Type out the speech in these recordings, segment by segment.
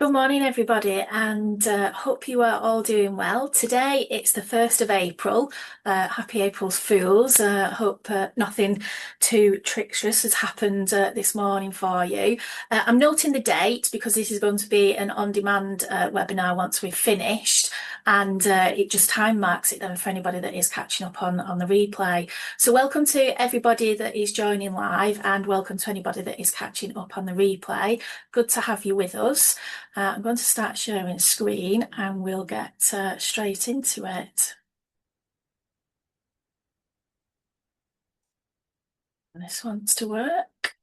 Good morning, everybody, and hope you are all doing well. Today it's the 1st of April. Happy April's Fools. Hope nothing too treacherous has happened this morning for you. I'm noting the date because this is going to be an on-demand webinar once we've finished, and it just time marks it then for anybody that is catching up on the replay. So welcome to everybody that is joining live, and welcome to anybody that is catching up on the replay. Good to have you with us. I'm going to start sharing screen and we'll get straight into it. And this wants to work.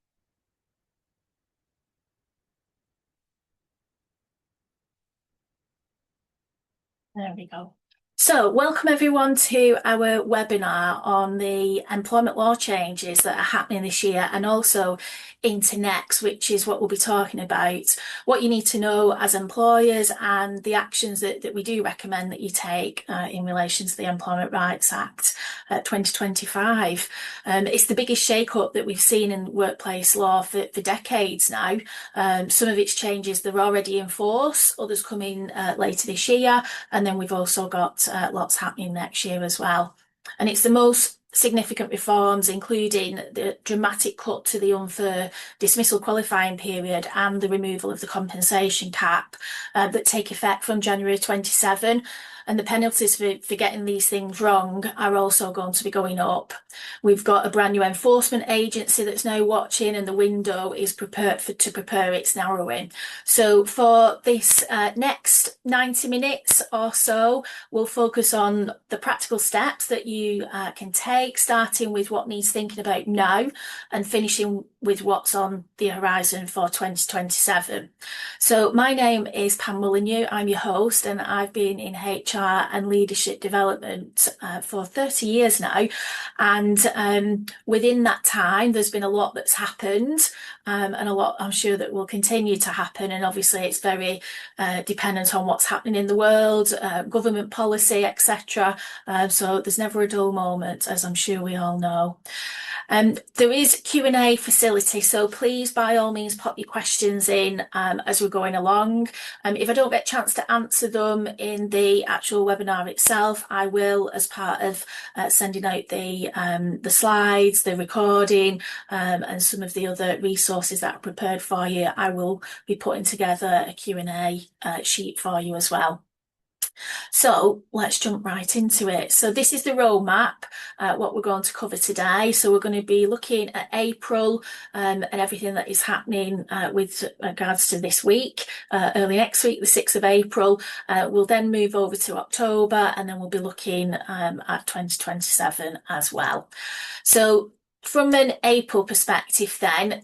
There we go. So welcome everyone to our webinar on the employment law changes that are happening this year and also into next, which is what we'll be talking about, what you need to know as employers and the actions that we do recommend that you take in relation to the Employment Rights Act 2025. It's the biggest shake-up that we've seen in workplace law for decades now. Some of its changes, they're already in force, others coming later this year, and then we've also got lots happening next year as well. And it's the most significant reforms, including the dramatic cut to the unfair dismissal qualifying period and the removal of the compensation cap that take effect from January 27. And the penalties for getting these things wrong are also going to be going up. We've got a brand new enforcement agency that's now watching, and the window is prepared to prepare its narrowing. So for this next 90 minutes or so, we'll focus on the practical steps that you can take, starting with what needs thinking about now and finishing with what's on the horizon for 2027. So my name is Pam Mullinew. I'm your host, and I've been in HR and leadership development for 30 years now. And within that time, there's been a lot that's happened and a lot I'm sure that will continue to happen. And obviously it's very dependent on what's happening in the world, government policy, etc. So there's never a dull moment, as I'm sure we all know. There is Q&A facility, so please by all means pop your questions in as we're going along. If I don't get a chance to answer them in the actual webinar itself, I will, as part of sending out the slides, the recording, and some of the other resources that are prepared for you, I will be putting together a Q&A sheet for you as well. So let's jump right into it. So this is the roadmap, what we're going to cover today. So we're going to be looking at April and everything that is happening with regards to this week, early next week, the 6th of April. We'll then move over to October, and then we'll be looking at 2027 as well. So from an April perspective then,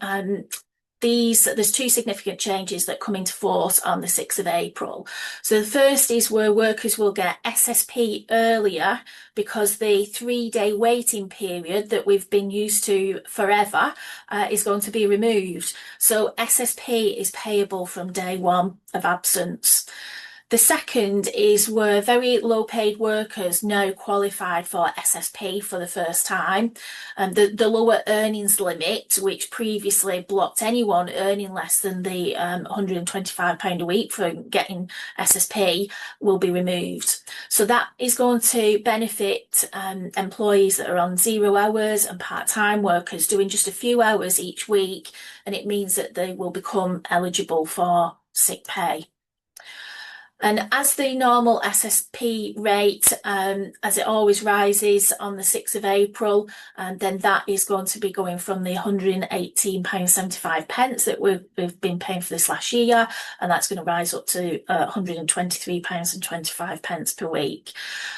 there's two significant changes that come into force on the 6th of April. So the first is where workers will get SSP earlier because the 3-day waiting period that we've been used to forever is going to be removed. So SSP is payable from day 1 of absence. The second is where very low paid workers now qualified for SSP for the first time. And the lower earnings limit, which previously blocked anyone earning less than the £125 a week for getting SSP, will be removed. So that is going to benefit employees that are on 0 hours and part-time workers doing just a few hours each week. And it means that they will become eligible for sick pay. And as the normal SSP rate, as it always rises on the 6th of April, then that is going to be going from the £118.75 that we've been paying for this last year, and that's going to rise up to £123.25 per week.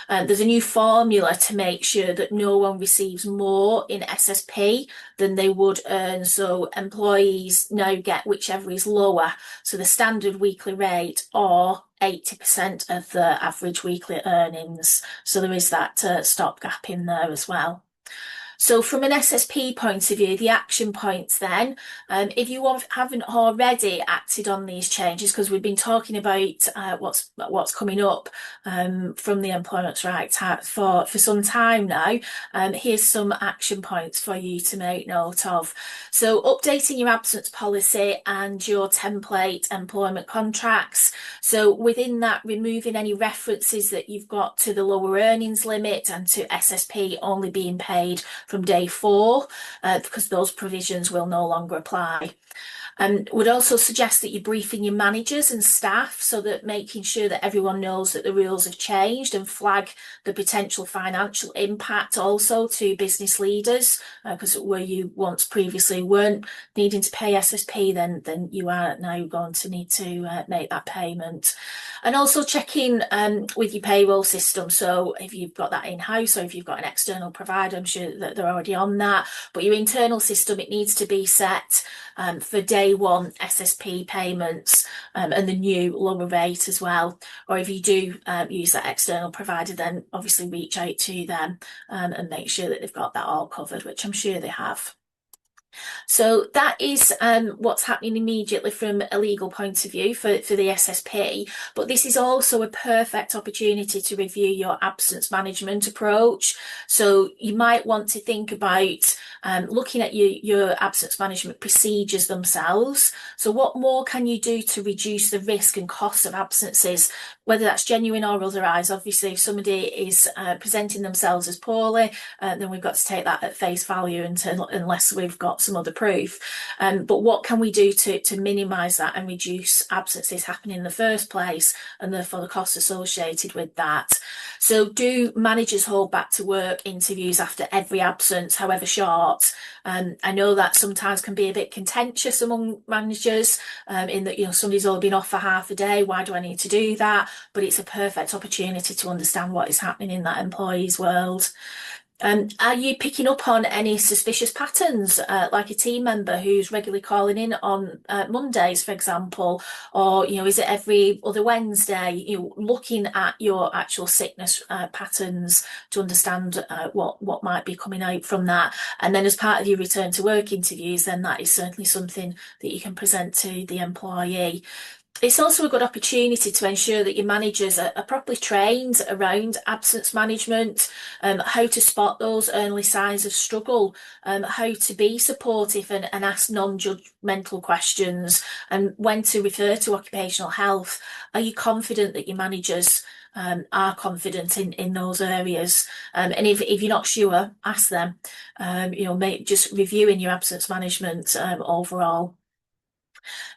There's a new formula to make sure that no one receives more in SSP than they would earn. So employees now get whichever is lower, so the standard weekly rate or 80% of the average weekly earnings. So there is that stopgap in there as well. So from an SSP point of view, the action points then, if you haven't already acted on these changes, because we've been talking about what's coming up from the Employment Rights Act for some time now, here's some action points for you to make note of. So updating your absence policy and your template employment contracts. So within that, removing any references that you've got to the lower earnings limit and to SSP only being paid from day 4, because those provisions will no longer apply. Would also suggest that you're briefing your managers and staff so that making sure that everyone knows that the rules have changed, and flag the potential financial impact also to business leaders, because where you once previously weren't needing to pay SSP, then you are now going to need to make that payment. And also checking with your payroll system. So if you've got that in-house or if you've got an external provider, I'm sure that they're already on that. But your internal system, it needs to be set for day 1 SSP payments and the new lower rate as well. Or if you do use that external provider, then obviously reach out to them and make sure that they've got that all covered, which I'm sure they have. So that is what's happening immediately from a legal point of view for the SSP, but this is also a perfect opportunity to review your absence management approach. So you might want to think about looking at your absence management procedures themselves. So what more can you do to reduce the risk and cost of absences, whether that's genuine or otherwise? Obviously, if somebody is presenting themselves as poorly, then we've got to take that at face value unless we've got some other proof. But what can we do to minimise that and reduce absences happening in the first place, and therefore the costs associated with that? So do managers hold back to work interviews after every absence, however short? I know that sometimes can be a bit contentious among managers in that, somebody's only been off for half a day. Why do I need to do that? But it's a perfect opportunity to understand what is happening in that employee's world. Are you picking up on any suspicious patterns, like a team member who's regularly calling in on Mondays, for example, or is it every other Wednesday? Looking at your actual sickness patterns to understand what might be coming out from that, and then as part of your return to work interviews, then that is certainly something that you can present to the employee. It's also a good opportunity to ensure that your managers are properly trained around absence management, how to spot those early signs of struggle, how to be supportive and ask non-judgmental questions, and when to refer to occupational health. Are you confident that your managers are confident in those areas? And if you're not sure, ask them. Just reviewing your absence management overall.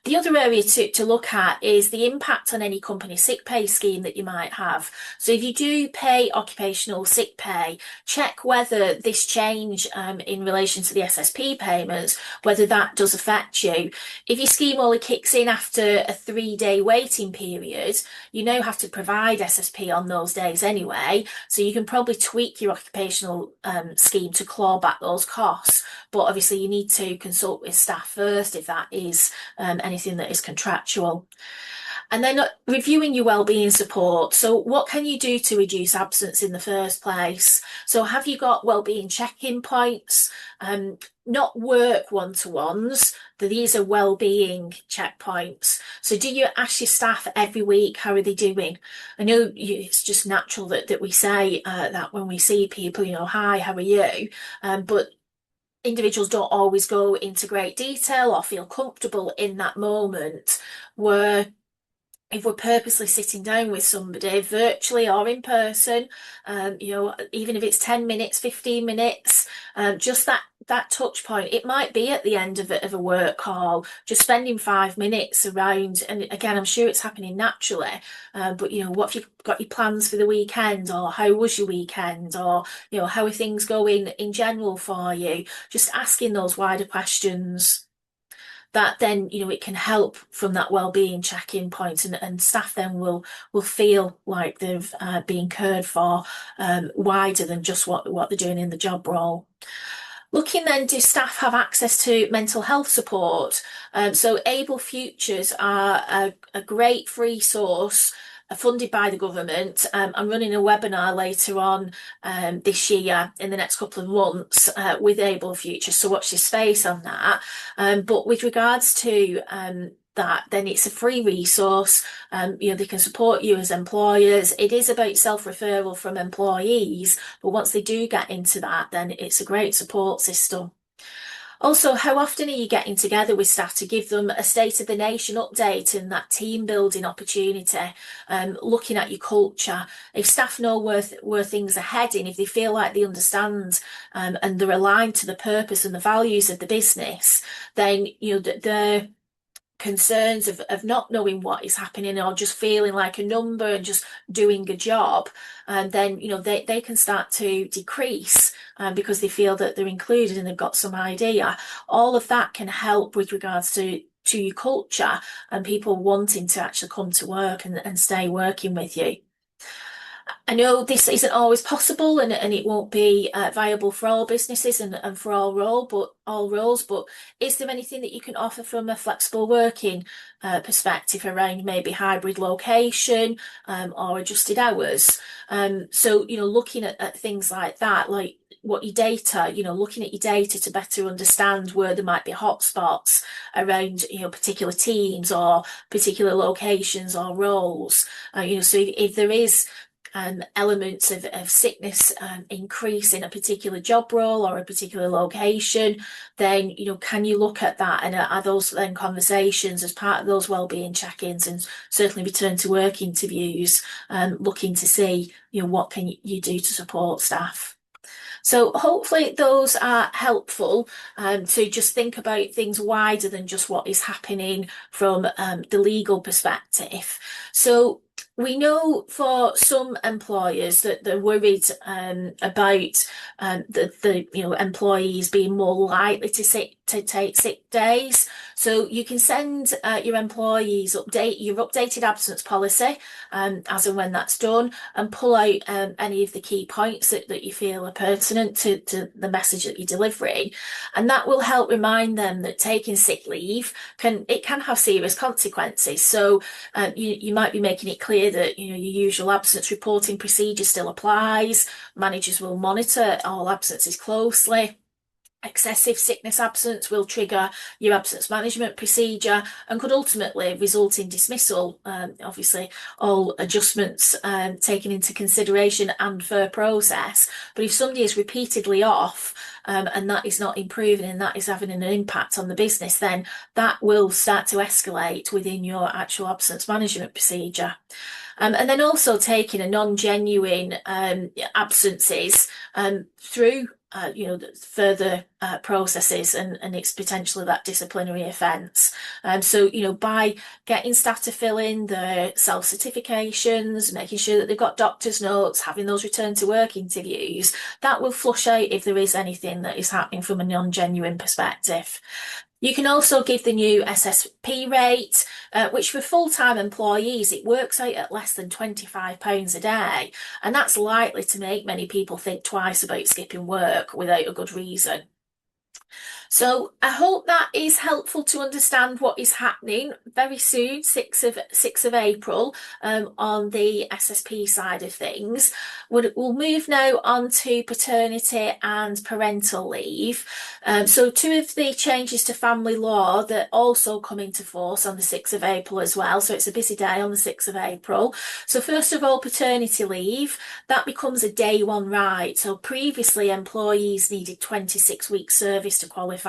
The other area to look at is the impact on any company sick pay scheme that you might have. So if you do pay occupational sick pay, check whether this change in relation to the SSP payments, whether that does affect you. If your scheme only kicks in after a 3-day waiting period, you now have to provide SSP on those days anyway. So you can probably tweak your occupational scheme to claw back those costs. But obviously you need to consult with staff first if that is anything that is contractual. And then reviewing your wellbeing support. So what can you do to reduce absence in the first place? So have you got wellbeing check-in points? Not work one-to-ones, but these are wellbeing checkpoints. So do you ask your staff every week, how are they doing? I know it's just natural that we say that when we see people, hi, how are you? But individuals don't always go into great detail or feel comfortable in that moment, where if we're purposely sitting down with somebody virtually or in person, even if it's 10 minutes, 15 minutes, just that touch point, it might be at the end of a work call, just spending 5 minutes around. And again, I'm sure it's happening naturally, but what have you got your plans for the weekend, or how was your weekend, or how are things going in general for you? Just asking those wider questions. That then, it can help from that wellbeing check-in point, and staff then will feel like they've been cared for wider than just what they're doing in the job role. Looking then, do staff have access to mental health support? So Able Futures are a great free source are funded by the government. I'm running a webinar later on this year in the next couple of months with Able Future, so watch this space on that. But with regards to that, then it's a free resource. They can support you as employers. It is about self-referral from employees, but once they do get into that, then it's a great support system. Also, how often are you getting together with staff to give them a state of the nation update and that team building opportunity, looking at your culture? If staff know where things are heading, if they feel like they understand and they're aligned to the purpose and the values of the business, then the concerns of not knowing what is happening or just feeling like a number and just doing a job, and then they can start to decrease because they feel that they're included and they've got some idea. All of that can help with regards to your culture and people wanting to actually come to work and stay working with you. I know this isn't always possible and it won't be viable for all businesses and for all roles, but is there anything that you can offer from a flexible working perspective around maybe hybrid location or adjusted hours? So, looking at things like that, like what your data, looking at your data to better understand where there might be hotspots around, particular teams or particular locations or roles. So if there is elements of sickness increase in a particular job role or a particular location, then can you look at that, and are those then conversations as part of those wellbeing check-ins and certainly return to work interviews, looking to see what can you do to support staff. So hopefully those are helpful to just think about things wider than just what is happening from the legal perspective. So we know for some employers that they're worried about the employees being more likely to take sick days. So you can send your employees your updated absence policy as and when that's done, and pull out any of the key points that you feel are pertinent to the message that you're delivering, and that will help remind them that taking sick leave can have serious consequences. So you might be making it clear that your usual absence reporting procedure still applies. Managers will monitor all absences closely. Excessive sickness absence will trigger your absence management procedure and could ultimately result in dismissal. Obviously, all adjustments taken into consideration and fair process. But if somebody is repeatedly off and that is not improving and that is having an impact on the business, then that will start to escalate within your actual absence management procedure. And then also taking a non-genuine absences through further processes, and it's potentially that disciplinary offence. So by getting staff to fill in their self-certifications, making sure that they've got doctor's notes, having those return to work interviews, that will flush out if there is anything that is happening from a non-genuine perspective. You can also give the new SSP rate, which for full-time employees, it works out at less than £25 a day. And that's likely to make many people think twice about skipping work without a good reason. So I hope that is helpful to understand what is happening very soon, 6th of April, on the SSP side of things. We'll move now on to paternity and parental leave. So two of the changes to family law that also come into force on the 6th of April as well. So it's a busy day on the 6th of April. So first of all, paternity leave, that becomes a day one right. So previously employees needed 26 weeks service to qualify.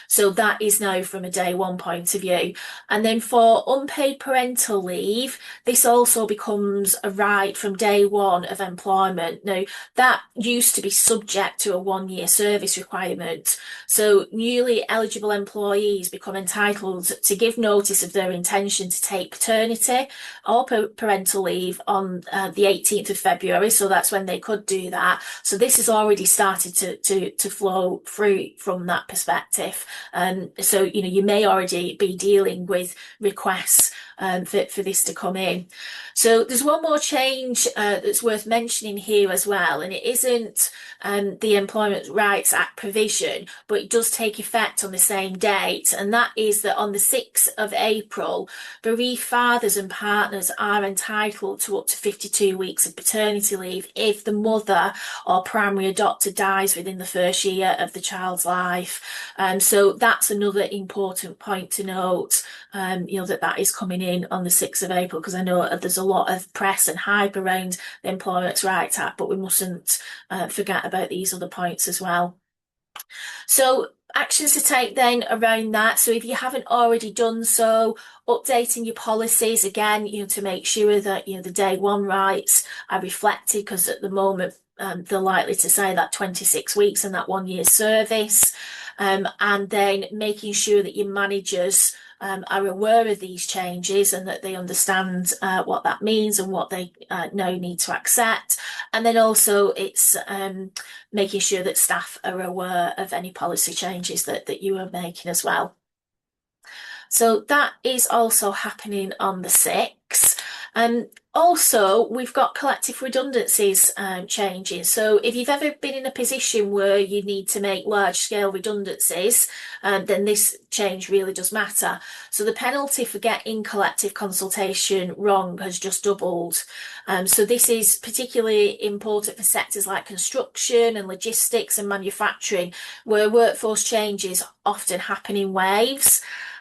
So that is now from a day one point of view. And then for unpaid parental leave, this also becomes a right from day one of employment. Now, that used to be subject to a 1-year service requirement. So newly eligible employees become entitled to give notice of their intention to take paternity or parental leave on the 18th of February. So that's when they could do that. So this has already started to flow through from that perspective. So you may already be dealing with requests for this to come in. So there's one more change that's worth mentioning here as well, and it isn't the Employment Rights Act provision, but it does take effect on the same date, and that is that on the 6th of April, bereaved fathers and partners are entitled to up to 52 weeks of paternity leave if the mother or primary adopter dies within the first year of the child's life. So that's another important point to note, that is coming in on the 6th of April, because I know there's a lot of press and hype around the Employment Rights Act, but we mustn't forget about these other points as well. So actions to take then around that. So if you haven't already done so, updating your policies again, to make sure that, the day one rights are reflected, because at the moment, they're likely to say that 26 weeks and that 1 year service. And then making sure that your managers are aware of these changes and that they understand what that means and what they now need to accept. And then also it's making sure that staff are aware of any policy changes that you are making as well. So that is also happening on the 6th. Also, we've got collective redundancies changing. So if you've ever been in a position where you need to make large-scale redundancies, then this change really does matter. So the penalty for getting collective consultation wrong has just doubled. So this is particularly important for sectors like construction and logistics and manufacturing, where workforce changes often happen in waves.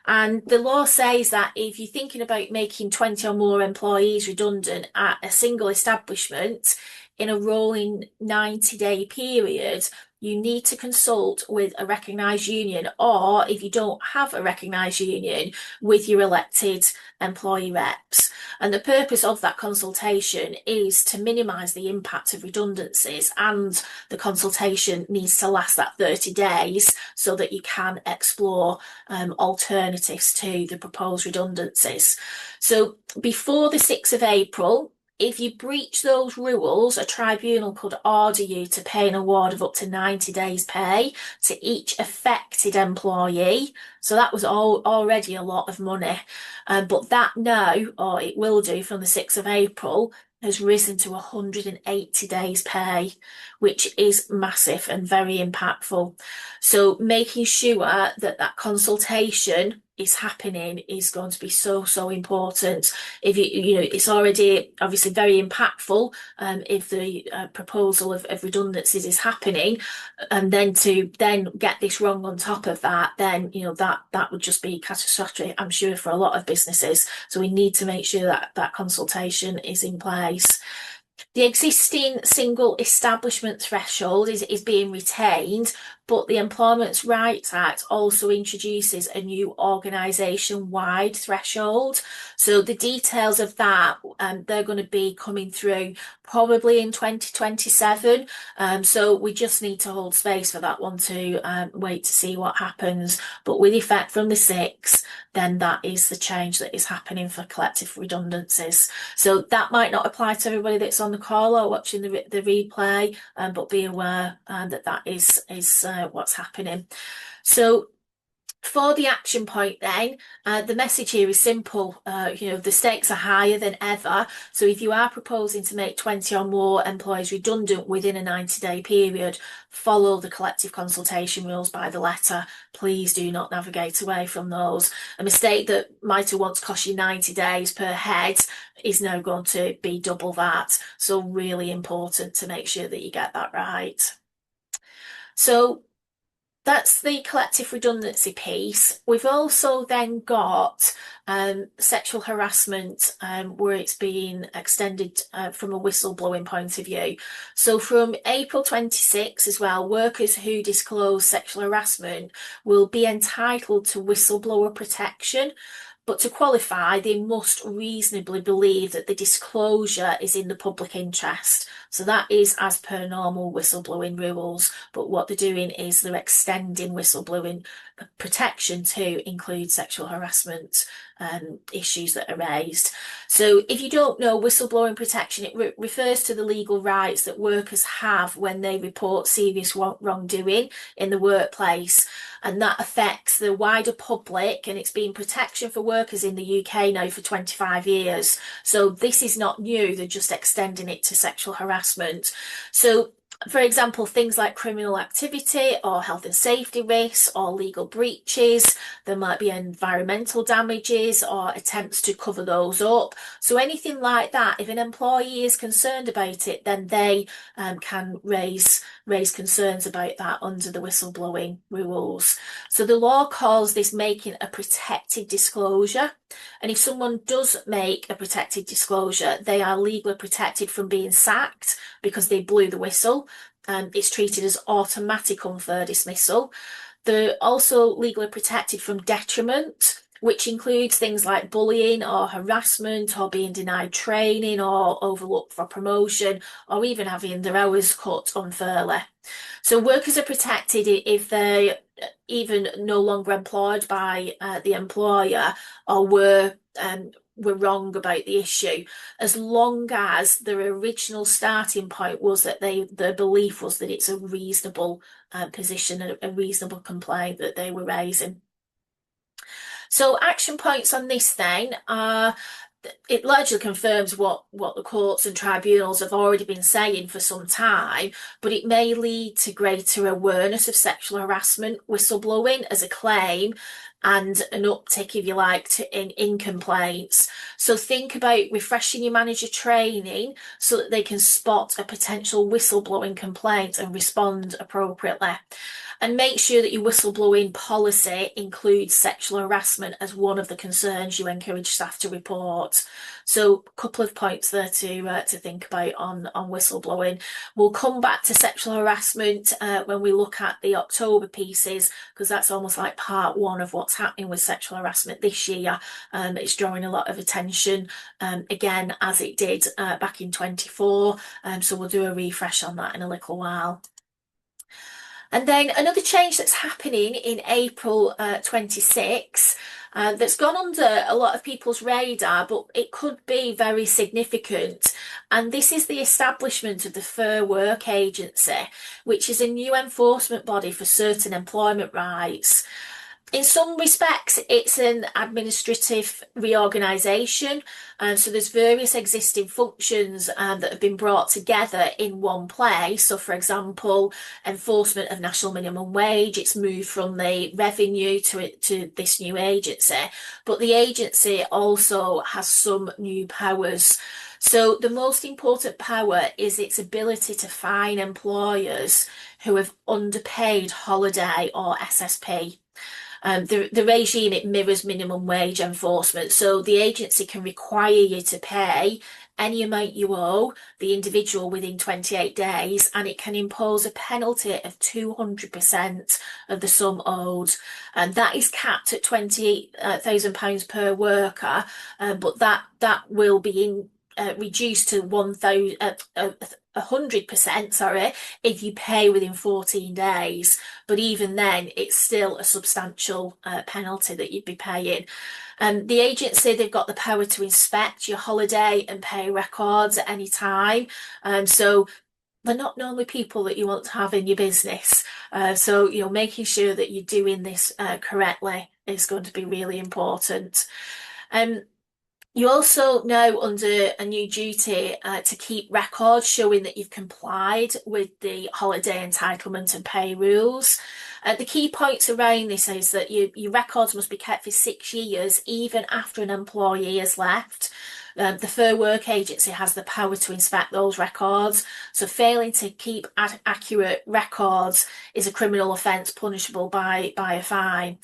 And the law says that if you're thinking about making 20 or more employees redundant at a single establishment in a rolling 90-day period, you need to consult with a recognised union, or if you don't have a recognised union, with your elected employee reps. And the purpose of that consultation is to minimise the impact of redundancies, and the consultation needs to last that 30 days so that you can explore alternatives to the proposed redundancies. So before the 6th of April, if you breach those rules, a tribunal could order you to pay an award of up to 90 days' pay to each affected employee. So that was already a lot of money. But that now, or it will do from the 6th of April, has risen to 180 days' pay, which is massive and very impactful. So making sure that that consultation is happening is going to be so important. If it's already obviously very impactful if the proposal of redundancies is happening, and then to get this wrong on top of that, then that would just be catastrophic, I'm sure, for a lot of businesses. So we need to make sure that that consultation is in place. The existing single establishment threshold is being retained, but the Employment Rights Act also introduces a new organisation-wide threshold. So the details of that, they're going to be coming through probably in 2027. So we just need to hold space for that one to wait to see what happens. But with effect from the 6th, then that is the change that is happening for collective redundancies. So that might not apply to everybody that's on the call or watching the replay, but be aware that is what's happening. So for the action point then, the message here is simple. The stakes are higher than ever. So if you are proposing to make 20 or more employees redundant within a 90-day period, follow the collective consultation rules by the letter. Please do not navigate away from those. A mistake that might have once cost you 90 days per head is now going to be double that. So really important to make sure that you get that right. So that's the collective redundancy piece. We've also then got sexual harassment, where it's being extended from a whistleblowing point of view. So from April 26 as well, workers who disclose sexual harassment will be entitled to whistleblower protection. But to qualify, they must reasonably believe that the disclosure is in the public interest. So that is as per normal whistleblowing rules. But what they're doing is they're extending whistleblowing protection to include sexual harassment issues that are raised. So if you don't know, whistleblowing protection, it refers to the legal rights that workers have when they report serious wrongdoing in the workplace, and that affects the wider public, and it's been protection for workers in the UK now for 25 years. So this is not new, they're just extending it to sexual harassment. So for example, things like criminal activity or health and safety risks or legal breaches, there might be environmental damages or attempts to cover those up. So anything like that, if an employee is concerned about it, then they can raise concerns about that under the whistleblowing rules. So the law calls this making a protected disclosure. And if someone does make a protected disclosure, they are legally protected from being sacked because they blew the whistle. It's treated as automatic unfair dismissal. They're also legally protected from detriment, which includes things like bullying or harassment or being denied training or overlooked for promotion or even having their hours cut unfairly. So workers are protected if they're even no longer employed by the employer or were wrong about the issue, as long as their original starting point was that their belief was that it's a reasonable position, a reasonable complaint that they were raising. So action points on this then are, it largely confirms what the courts and tribunals have already been saying for some time, but it may lead to greater awareness of sexual harassment, whistleblowing as a claim, and an uptick, if you like, in complaints. So think about refreshing your manager training so that they can spot a potential whistleblowing complaint and respond appropriately. And make sure that your whistleblowing policy includes sexual harassment as one of the concerns you encourage staff to report. So a couple of points there to think about on whistleblowing. We'll come back to sexual harassment when we look at the October pieces, because that's almost like part one of what's happening with sexual harassment this year. It's drawing a lot of attention, again, as it did back in 24. So we'll do a refresh on that in a little while. And then another change that's happening in April 26, that's gone under a lot of people's radar, but it could be very significant. And this is the establishment of the Fair Work Agency, which is a new enforcement body for certain employment rights. In some respects, it's an administrative reorganisation, and so there's various existing functions that have been brought together in one place. So, for example, enforcement of national minimum wage, it's moved from the revenue to this new agency, but the agency also has some new powers. So the most important power is its ability to fine employers who have underpaid holiday or SSP. The regime, it mirrors minimum wage enforcement. So the agency can require you to pay any amount you owe the individual within 28 days, and it can impose a penalty of 200% of the sum owed. And that is capped at £28,000 per worker, but that will be reduced to 100%, if you pay within 14 days. But even then, it's still a substantial penalty that you'd be paying. The agency, they've got the power to inspect your holiday and pay records at any time. So they're not normally people that you want to have in your business. So, making sure that you're doing this correctly is going to be really important. You're also now under a new duty to keep records showing that you've complied with the holiday entitlement and pay rules. The key points around this is that your records must be kept for 6 years, even after an employee has left. The Fair Work Agency has the power to inspect those records. So failing to keep accurate records is a criminal offence punishable by a fine.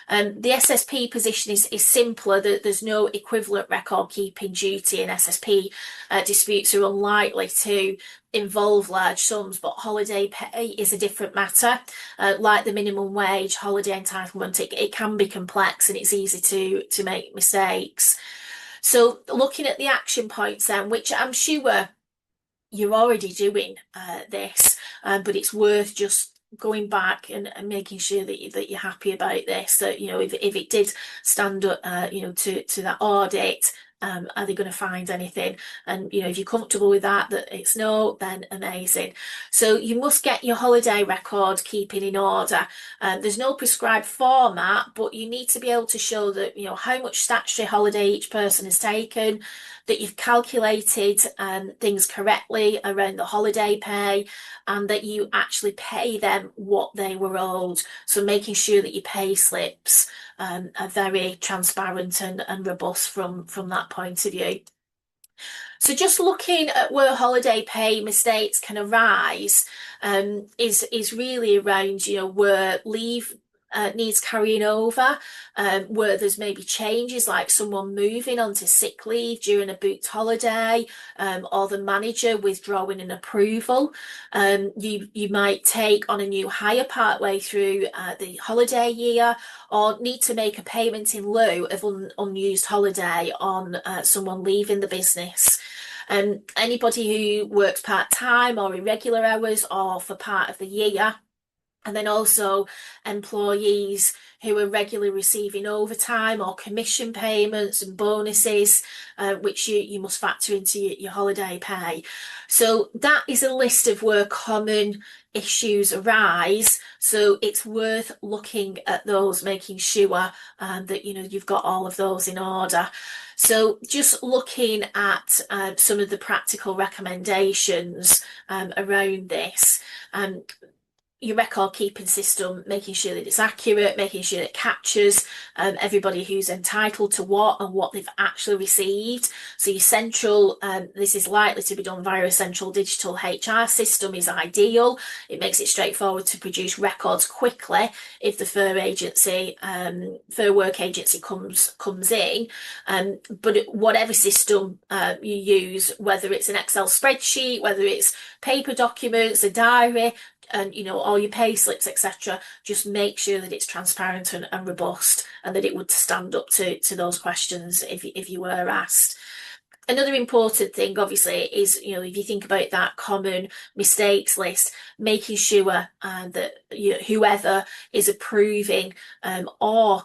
The SSP position is simpler. There's no equivalent record keeping duty, and SSP disputes are unlikely to involve large sums, but holiday pay is a different matter. Like the minimum wage, holiday entitlement, it can be complex and it's easy to make mistakes. So looking at the action points then, which I'm sure you're already doing this, but it's worth just going back and making sure that you're happy about this, that, if it did stand up, to that audit, are they going to find anything? And, if you're comfortable with that it's no, then amazing. So you must get your holiday record keeping in order. There's no prescribed format, but you need to be able to show that, how much statutory holiday each person has taken, that you've calculated things correctly around the holiday pay, and that you actually pay them what they were owed. So making sure that your pay slips are very transparent and robust from that point of view. So just looking at where holiday pay mistakes can arise is really around, where leave needs carrying over, where there's maybe changes like someone moving onto sick leave during a booked holiday, or the manager withdrawing an approval. You might take on a new hire partway through the holiday year, or need to make a payment in lieu of unused holiday on someone leaving the business. Anybody who works part-time or irregular hours or for part of the year, and then also employees who are regularly receiving overtime or commission payments and bonuses, which you must factor into your holiday pay. So that is a list of where common issues arise. So it's worth looking at those, making sure that you've got all of those in order. So just looking at some of the practical recommendations around this. Your record keeping system, making sure that it's accurate, making sure it captures everybody who's entitled to what and what they've actually received. So your central, this is likely to be done via a central digital HR system, is ideal. It makes it straightforward to produce records quickly if the fair work agency comes in. But whatever system you use, whether it's an Excel spreadsheet, whether it's paper documents, a diary, and all your pay slips, etc., just make sure that it's transparent and robust, and that it would stand up to those questions if you were asked. Another important thing, obviously, is if you think about that common mistakes list, making sure that whoever is approving or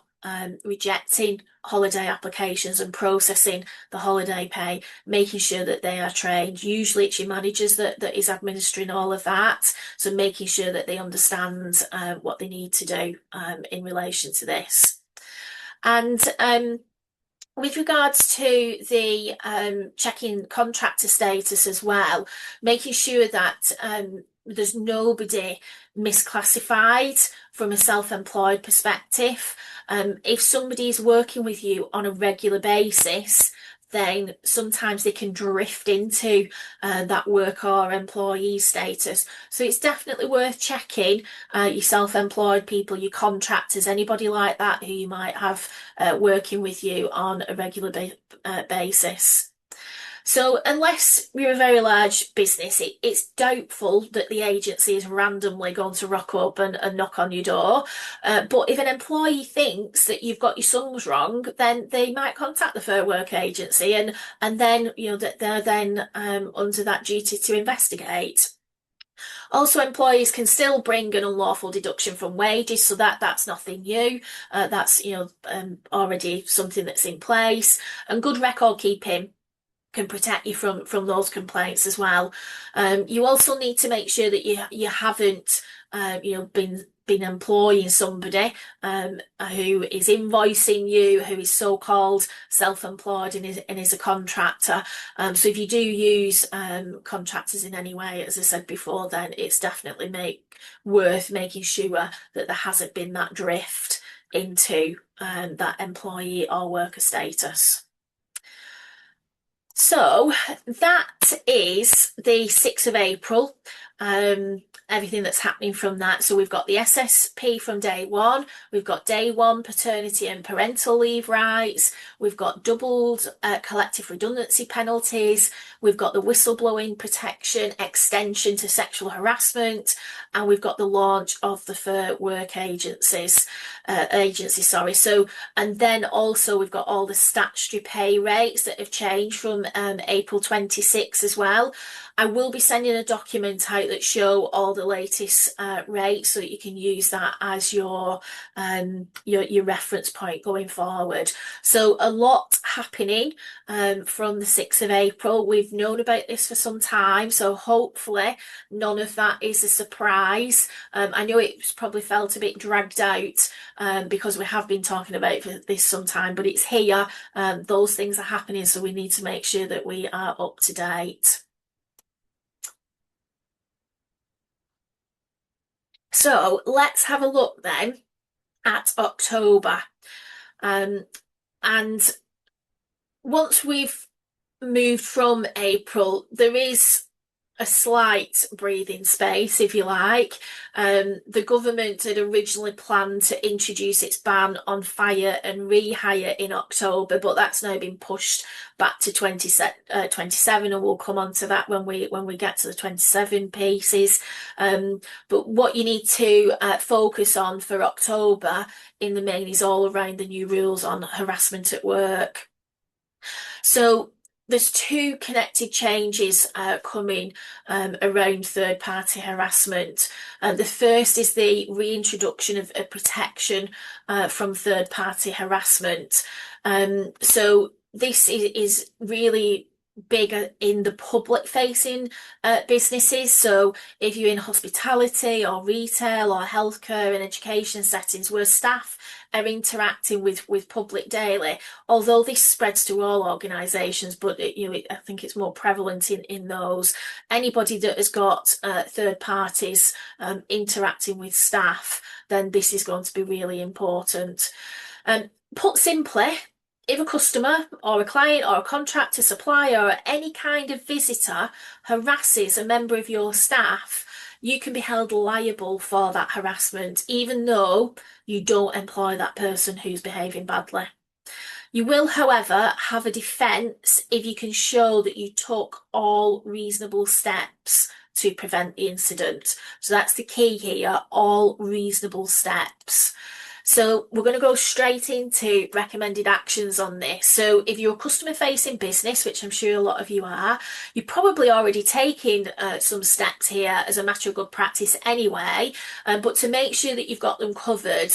rejecting holiday applications and processing the holiday pay, making sure that they are trained. Usually it's your managers that is administering all of that, so making sure that they understand what they need to do in relation to this. And with regards to the checking contractor status as well, making sure that there's nobody misclassified from a self-employed perspective. If somebody is working with you on a regular basis, then sometimes they can drift into that work or employee status. So it's definitely worth checking your self-employed people, your contractors, anybody like that who you might have working with you on a regular basis. So unless you're a very large business, it's doubtful that the agency is randomly going to rock up and knock on your door. But if an employee thinks that you've got your sums wrong, then they might contact the Fair Work Agency, and then that they're then under that duty to investigate. Also, employees can still bring an unlawful deduction from wages, so that's nothing new. That's already something that's in place, and good record keeping can protect you from those complaints as well. You also need to make sure that you haven't been employing somebody who is invoicing you, who is so-called self-employed and is a contractor. So if you do use contractors in any way, as I said before, then it's definitely worth making sure that there hasn't been that drift into that employee or worker status. So that is the 6th of April, everything that's happening from that. So we've got the SSP from day one, we've got day one paternity and parental leave rights, we've got doubled collective redundancy penalties, we've got the whistleblowing protection extension to sexual harassment, and we've got the launch of the Fair Work agency. So, and then also we've got all the statutory pay rates that have changed from April 26 as well. I will be sending a document out that show all the latest rate so that you can use that as your reference point going forward. So a lot happening from the 6th of April. We've known about this for some time, so hopefully none of that is a surprise. I know it's probably felt a bit dragged out because we have been talking about this some time, but it's here. Those things are happening, so we need to make sure that we are up to date. So let's have a look then at October. And once we've moved from April, there is a slight breathing space, if you like. The government had originally planned to introduce its ban on fire and rehire in October, but that's now been pushed back to 27, and we'll come on to that when we get to the 27 pieces. But what you need to focus on for October in the main is all around the new rules on harassment at work. So there's two connected changes coming around third-party harassment. The first is the reintroduction of a protection from third-party harassment. So this is really bigger in the public-facing businesses. So if you're in hospitality or retail or healthcare and education settings where staff are interacting with public daily, although this spreads to all organisations, but I think it's more prevalent in those. Anybody that has got third parties interacting with staff, then this is going to be really important. Put simply, if a customer or a client or a contractor, supplier or any kind of visitor harasses a member of your staff, you can be held liable for that harassment, even though you don't employ that person who's behaving badly. You will, however, have a defence if you can show that you took all reasonable steps to prevent the incident. So that's the key here, all reasonable steps. So we're going to go straight into recommended actions on this. So if you're a customer-facing business, which I'm sure a lot of you are, you're probably already taking some steps here as a matter of good practice anyway. But to make sure that you've got them covered,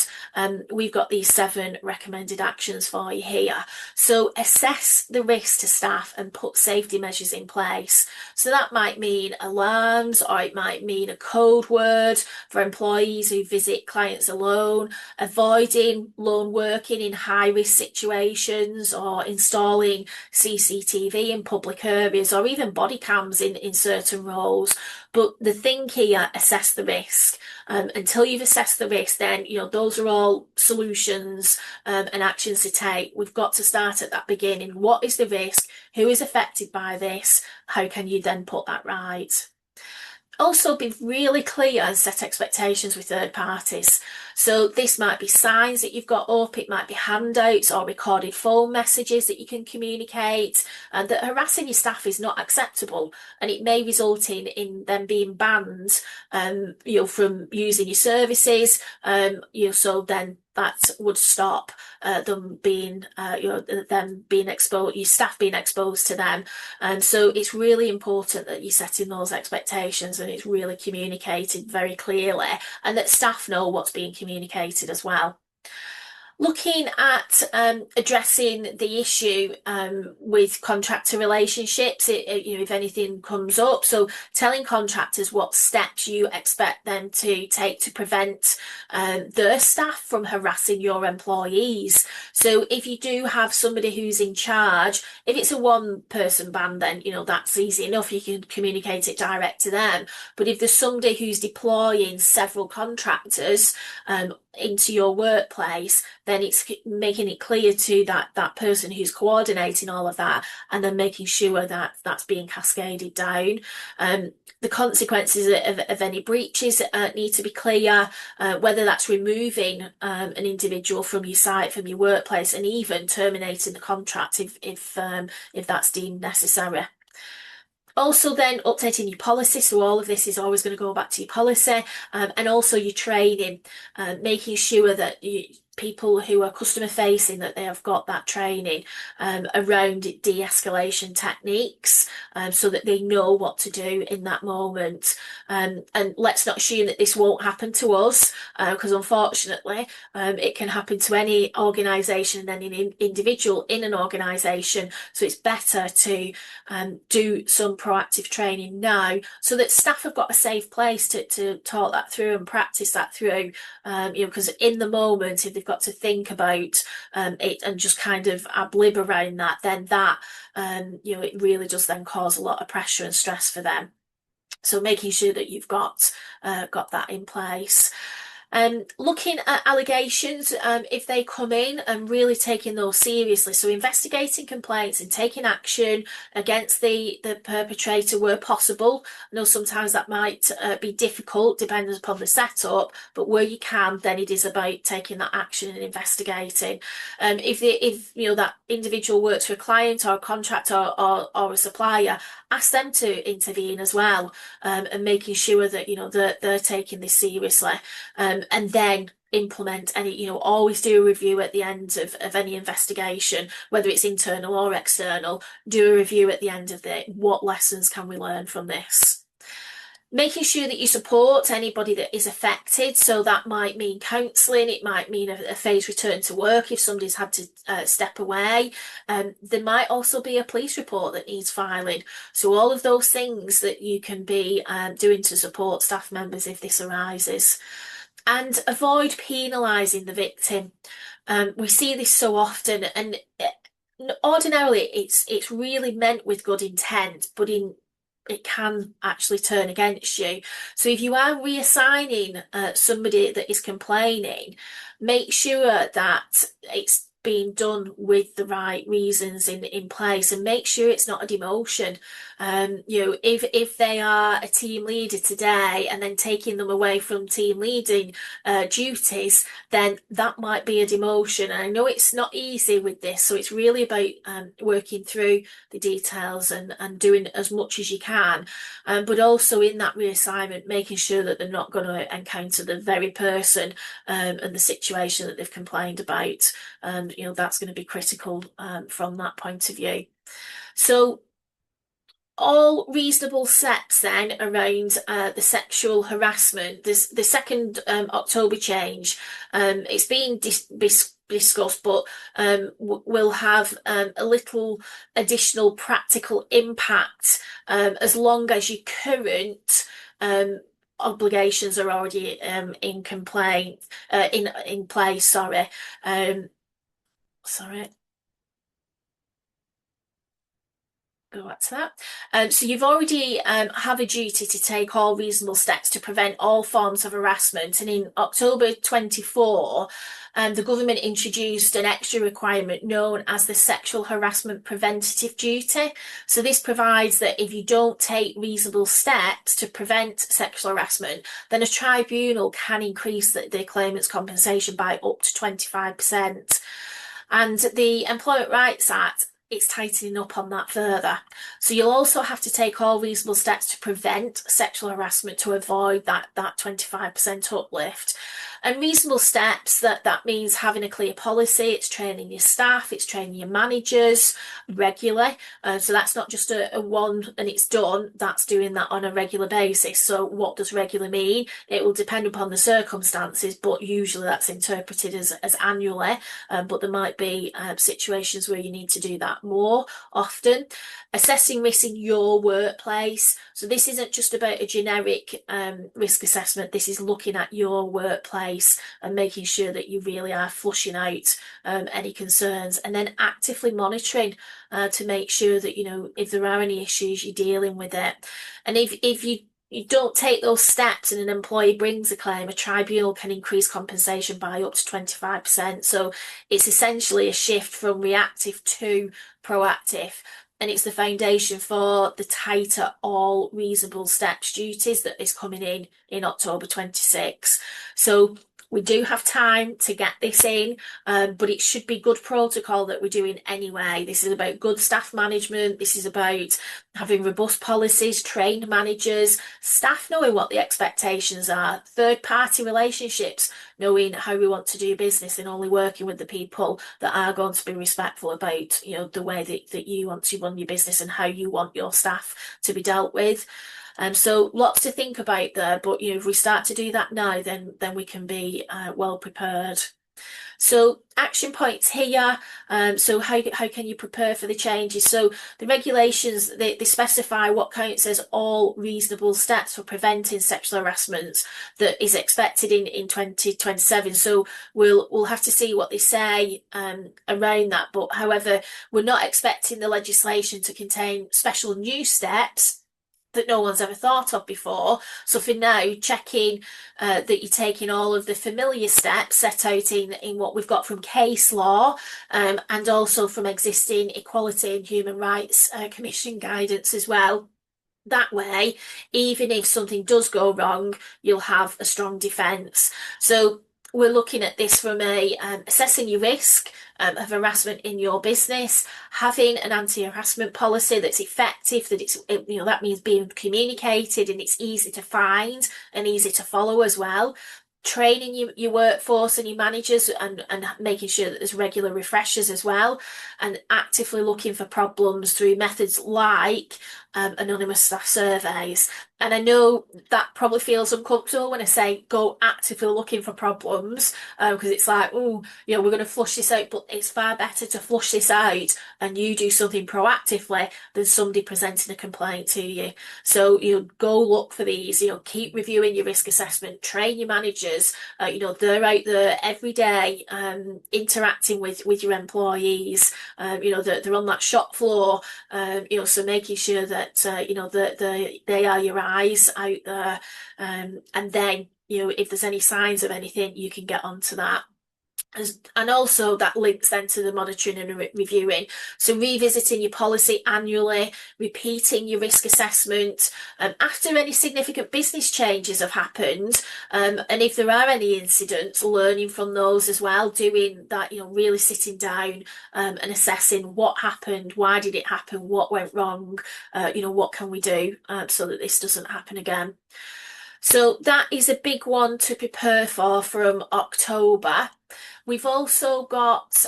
we've got these 7 recommended actions for you here. So assess the risk to staff and put safety measures in place. So that might mean alarms, or it might mean a code word for employees who visit clients alone, avoiding lone working in high-risk situations, or installing CCTV in public areas, or even body cams in certain roles. But the thing here, assess the risk. Until you've assessed the risk, then those are all solutions and actions to take. We've got to start at that beginning. What is the risk? Who is affected by this? How can you then put that right? Also, be really clear and set expectations with third parties. So this might be signs that you've got up, it might be handouts or recorded phone messages that you can communicate, and that harassing your staff is not acceptable, and it may result in them being banned from using your services. So then that would stop them being exposed, your staff being exposed to them. And so it's really important that you're setting those expectations and it's really communicated very clearly, and that staff know what's being communicated as well. Looking at addressing the issue with contractor relationships, if anything comes up. So telling contractors what steps you expect them to take to prevent their staff from harassing your employees. So if you do have somebody who's in charge, if it's a one-person band, then that's easy enough. You can communicate it direct to them. But if there's somebody who's deploying several contractors into your workplace, then it's making it clear to that person who's coordinating all of that, and then making sure that that's being cascaded down. The consequences of any breaches need to be clear, whether that's removing an individual from your site, from your workplace, and even terminating the contract if that's deemed necessary. Also then updating your policy, so all of this is always going to go back to your policy, and also your training, making sure that people who are customer facing, that they have got that training around de-escalation techniques, so that they know what to do in that moment. And let's not assume that this won't happen to us, because unfortunately it can happen to any organisation and any individual in an organisation. So it's better to do some proactive training now, so that staff have got a safe place to talk that through and practice that through. Because in the moment, if they've got to think about it and just kind of ad lib around that, then that it really does then cause a lot of pressure and stress for them. So making sure that you've got that in place. Looking at allegations, if they come in, and really taking those seriously. So investigating complaints and taking action against the perpetrator where possible. I know sometimes that might be difficult depending upon the setup, but where you can, then it is about taking that action and investigating. If that individual works for a client or a contractor or a supplier, ask them to intervene as well, and making sure that they're taking this seriously. And then implement any, always do a review at the end of any investigation, whether it's internal or external. Do a review at the end of it. What lessons can we learn from this? Making sure that you support anybody that is affected. So that might mean counselling, it might mean a phased return to work if somebody's had to step away. There might also be a police report that needs filing. So all of those things that you can be doing to support staff members if this arises. And avoid penalising the victim. We see this so often, and ordinarily it's really meant with good intent, but it can actually turn against you. So if you are reassigning somebody that is complaining, make sure that it's being done with the right reasons in place, and make sure it's not a demotion. If they are a team leader today and then taking them away from team leading duties, then that might be a demotion. And I know it's not easy with this, so it's really about working through the details and doing as much as you can, but also in that reassignment, making sure that they're not going to encounter the very person and the situation that they've complained about. That's going to be critical from that point of view. So all reasonable steps then around the sexual harassment. The second October change, it's been discussed, but will have a little additional practical impact as long as your current obligations are already in place. Sorry. Go back to that. So you've already have a duty to take all reasonable steps to prevent all forms of harassment. And in October 24, the government introduced an extra requirement known as the sexual harassment preventative duty. So this provides that if you don't take reasonable steps to prevent sexual harassment, then a tribunal can increase the claimant's compensation by up to 25%. And the Employment Rights Act, it's tightening up on that further. So you'll also have to take all reasonable steps to prevent sexual harassment to avoid that 25% uplift. And reasonable steps, that means having a clear policy, it's training your staff, it's training your managers regularly. So that's not just a one and it's done, that's doing that on a regular basis. So what does regular mean? It will depend upon the circumstances, but usually that's interpreted as annually. But there might be situations where you need to do that more often. Assessing risk in your workplace. So this isn't just about a generic risk assessment. This is looking at your workplace and making sure that you really are flushing out any concerns, and then actively monitoring to make sure that if there are any issues, you're dealing with it. And if you don't take those steps and an employee brings a claim, a tribunal can increase compensation by up to 25%. So it's essentially a shift from reactive to proactive. And it's the foundation for the tighter all reasonable steps duties that is coming in October 26. So We do have time to get this in, but it should be good protocol that we're doing anyway. This is about good staff management. This is about having robust policies, trained managers, staff knowing what the expectations are, third-party relationships, knowing how we want to do business and only working with the people that are going to be respectful about, the way that you want to run your business and how you want your staff to be dealt with. So lots to think about there, but if we start to do that now, then we can be well prepared. So action points here. So how can you prepare for the changes? So the regulations, they specify what counts as all reasonable steps for preventing sexual harassment that is expected in 2027. So we'll have to see what they say around that. But however, we're not expecting the legislation to contain special new steps that no one's ever thought of before. So for now, checking that you're taking all of the familiar steps set out in what we've got from case law, and also from existing Equality and Human Rights Commission guidance as well. That way, even if something does go wrong, you'll have a strong defence. So we're looking at this from assessing your risk of harassment in your business, having an anti-harassment policy that's effective, that means being communicated and it's easy to find and easy to follow as well. Training your workforce and your managers and making sure that there's regular refreshers as well, and actively looking for problems through methods like anonymous staff surveys. And I know that probably feels uncomfortable when I say go actively looking for problems, because it's like, we're going to flush this out, but it's far better to flush this out and you do something proactively than somebody presenting a complaint to you. So go look for these, keep reviewing your risk assessment, train your managers, they're out there every day interacting with your employees, they're on that shop floor, so making sure that they are your eyes out there, and then if there's any signs of anything, you can get onto that. And also that links then to the monitoring and reviewing. So revisiting your policy annually, repeating your risk assessment after any significant business changes have happened, and if there are any incidents, learning from those as well, doing that, really sitting down and assessing what happened, why did it happen, what went wrong, what can we do so that this doesn't happen again. So that is a big one to prepare for from October. We've also got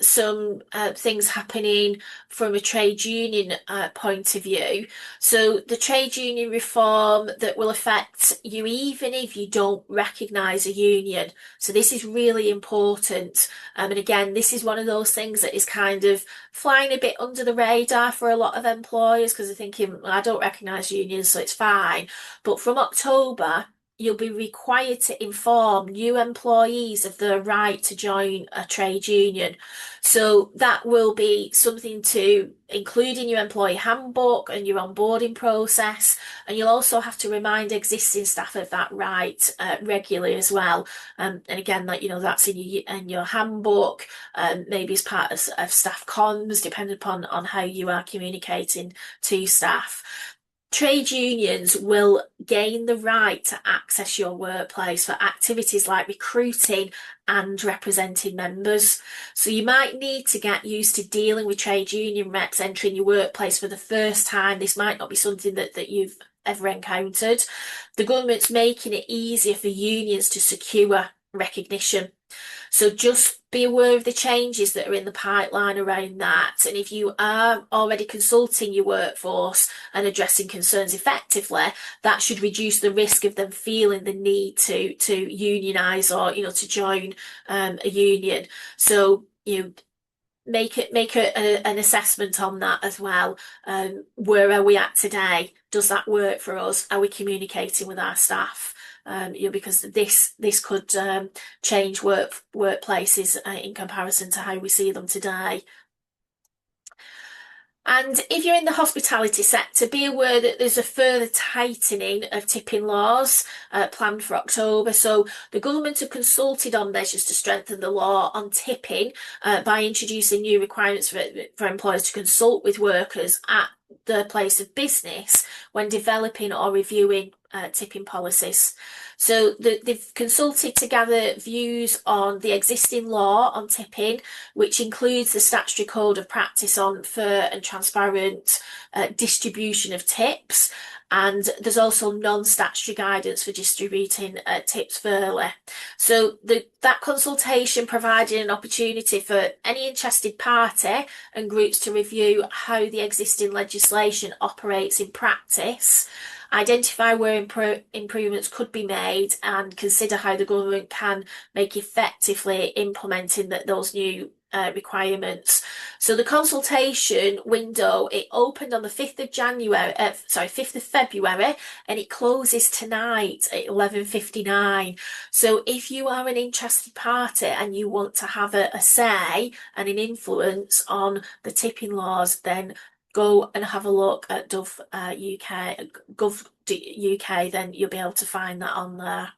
some things happening from a trade union point of view. So the trade union reform that will affect you even if you don't recognise a union. So this is really important. And again, this is one of those things that is kind of flying a bit under the radar for a lot of employers because they're thinking, well, I don't recognise unions, so it's fine. But from October, you'll be required to inform new employees of their right to join a trade union. So that will be something to include in your employee handbook and your onboarding process. And you'll also have to remind existing staff of that right regularly as well. And again, that's in your handbook, maybe as part of staff comms, depending on how you are communicating to staff. Trade unions will gain the right to access your workplace for activities like recruiting and representing members. So you might need to get used to dealing with trade union reps entering your workplace for the first time. This might not be something that you've ever encountered. The government's making it easier for unions to secure recognition. So just be aware of the changes that are in the pipeline around that. And if you are already consulting your workforce and addressing concerns effectively, that should reduce the risk of them feeling the need to unionise or, to join a union. So, make an assessment on that as well. Where are we at today? Does that work for us? Are we communicating with our staff? Because this could change workplaces in comparison to how we see them today. And if you're in the hospitality sector, be aware that there's a further tightening of tipping laws planned for October. So the government have consulted on measures to strengthen the law on tipping by introducing new requirements for employers to consult with workers at the place of business when developing or reviewing tipping policies. So they've consulted to gather views on the existing law on tipping, which includes the statutory code of practice on fair and transparent distribution of tips. And there's also non-statutory guidance for distributing tips fairly. So that consultation provided an opportunity for any interested party and groups to review how the existing legislation operates in practice, identify where improvements could be made, and consider how the government can make effectively implementing those new requirements. So the consultation window, it opened on the 5th of January, 5th of February, and it closes tonight at 11:59. So if you are an interested party and you want to have a say and an influence on the tipping laws, then go and have a look at gov.uk, then you'll be able to find that on there.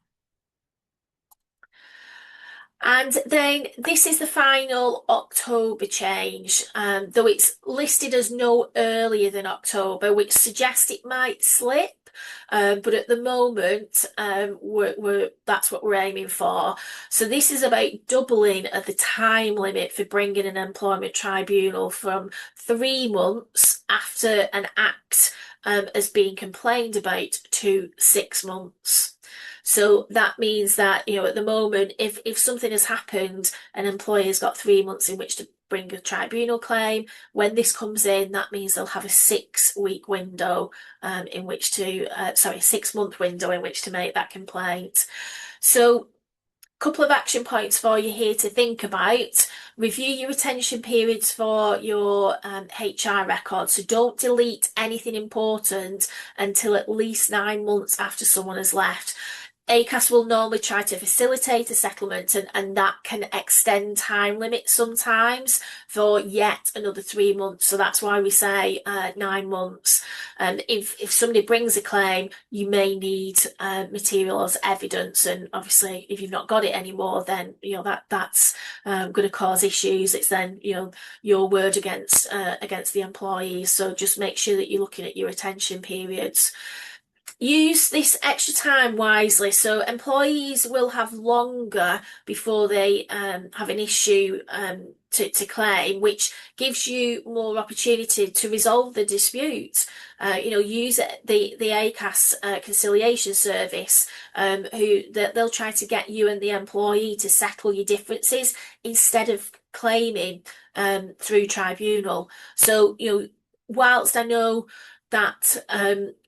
And then this is the final October change, though it's listed as no earlier than October, which suggests it might slip. But at the moment, that's what we're aiming for. So this is about doubling of the time limit for bringing an employment tribunal from 3 months after an act has been complained about to 6 months. So that means that, at the moment, if something has happened, an employer's got 3 months in which to bring a tribunal claim. When this comes in, that means they'll have a 6-week window in which to, 6-month window in which to make that complaint. So couple of action points for you here to think about. Review your retention periods for your HR records. So don't delete anything important until at least 9 months after someone has left. ACAS will normally try to facilitate a settlement, and that can extend time limits sometimes for yet another 3 months. So that's why we say 9 months. And if somebody brings a claim, you may need material as evidence. And obviously, if you've not got it anymore, then that's going to cause issues. It's then your word against the employees. So just make sure that you're looking at your retention periods. Use this extra time wisely. So employees will have longer before they have an issue to claim, which gives you more opportunity to resolve the dispute. Use the ACAS conciliation service, they'll try to get you and the employee to settle your differences instead of claiming through tribunal. So whilst I know that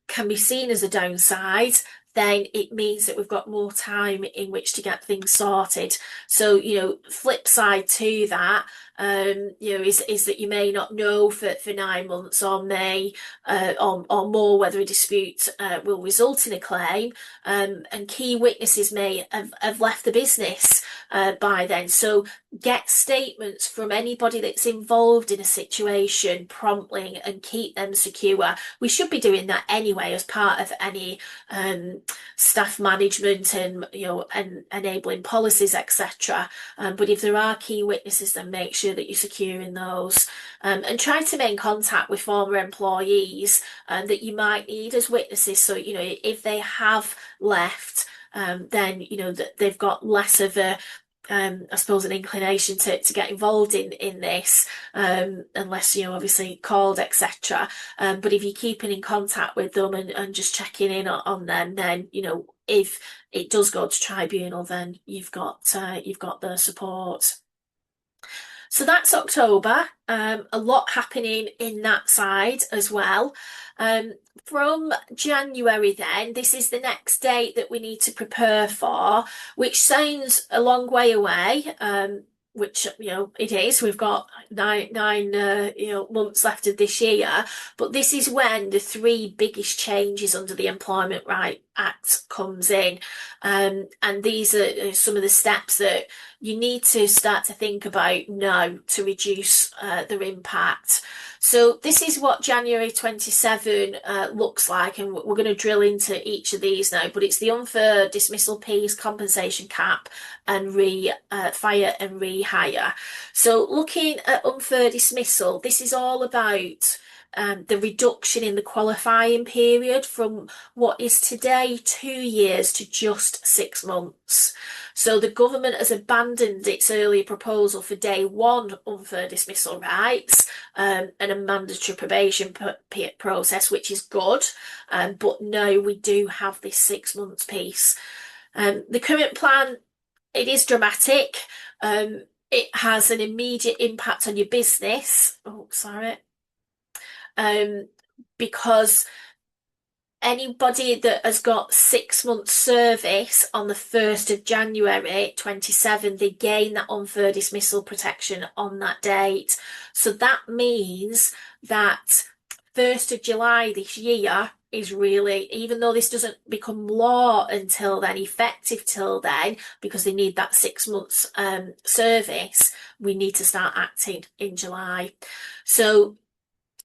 can be seen as a downside, then it means that we've got more time in which to get things sorted. So, flip side to that, is that you may not know for 9 months or or more whether a dispute will result in a claim, and key witnesses may have left the business by then. So get statements from anybody that's involved in a situation promptly and keep them secure. We should be doing that anyway as part of any staff management and enabling policies, etc. But if there are key witnesses, then make sure that you're securing those, and try to make contact with former employees that you might need as witnesses. So if they have left, then that they've got less of a I suppose an inclination to get involved in this, unless obviously called, etc. But if you're keeping in contact with them and just checking in on them, then if it does go to tribunal, then you've got their support. So that's October. A lot happening in that side as well. From January then, this is the next date that we need to prepare for, which sounds a long way away, which it is. We've got nine months left of this year, but this is when the 3 biggest changes under the Employment Right Act comes in, and these are some of the steps that you need to start to think about now to reduce their impact. So this is what January 27 looks like, and we're going to drill into each of these now, but it's the unfair dismissal piece, compensation cap, and fire and rehire. So looking at unfair dismissal, this is all about the reduction in the qualifying period from what is today 2 years to just 6 months. So the government has abandoned its earlier proposal for day one unfair dismissal rights and a mandatory probation process, which is good. But now we do have this 6 months piece. The current plan, it is dramatic. It has an immediate impact on your business. Oh, sorry. Because anybody that has got 6 months service on the 1st of January 27, they gain that unfair dismissal protection on that date. So that means that 1st of July this year is really, even though this doesn't become law until then, effective till then, because they need that 6 months service, we need to start acting in July. So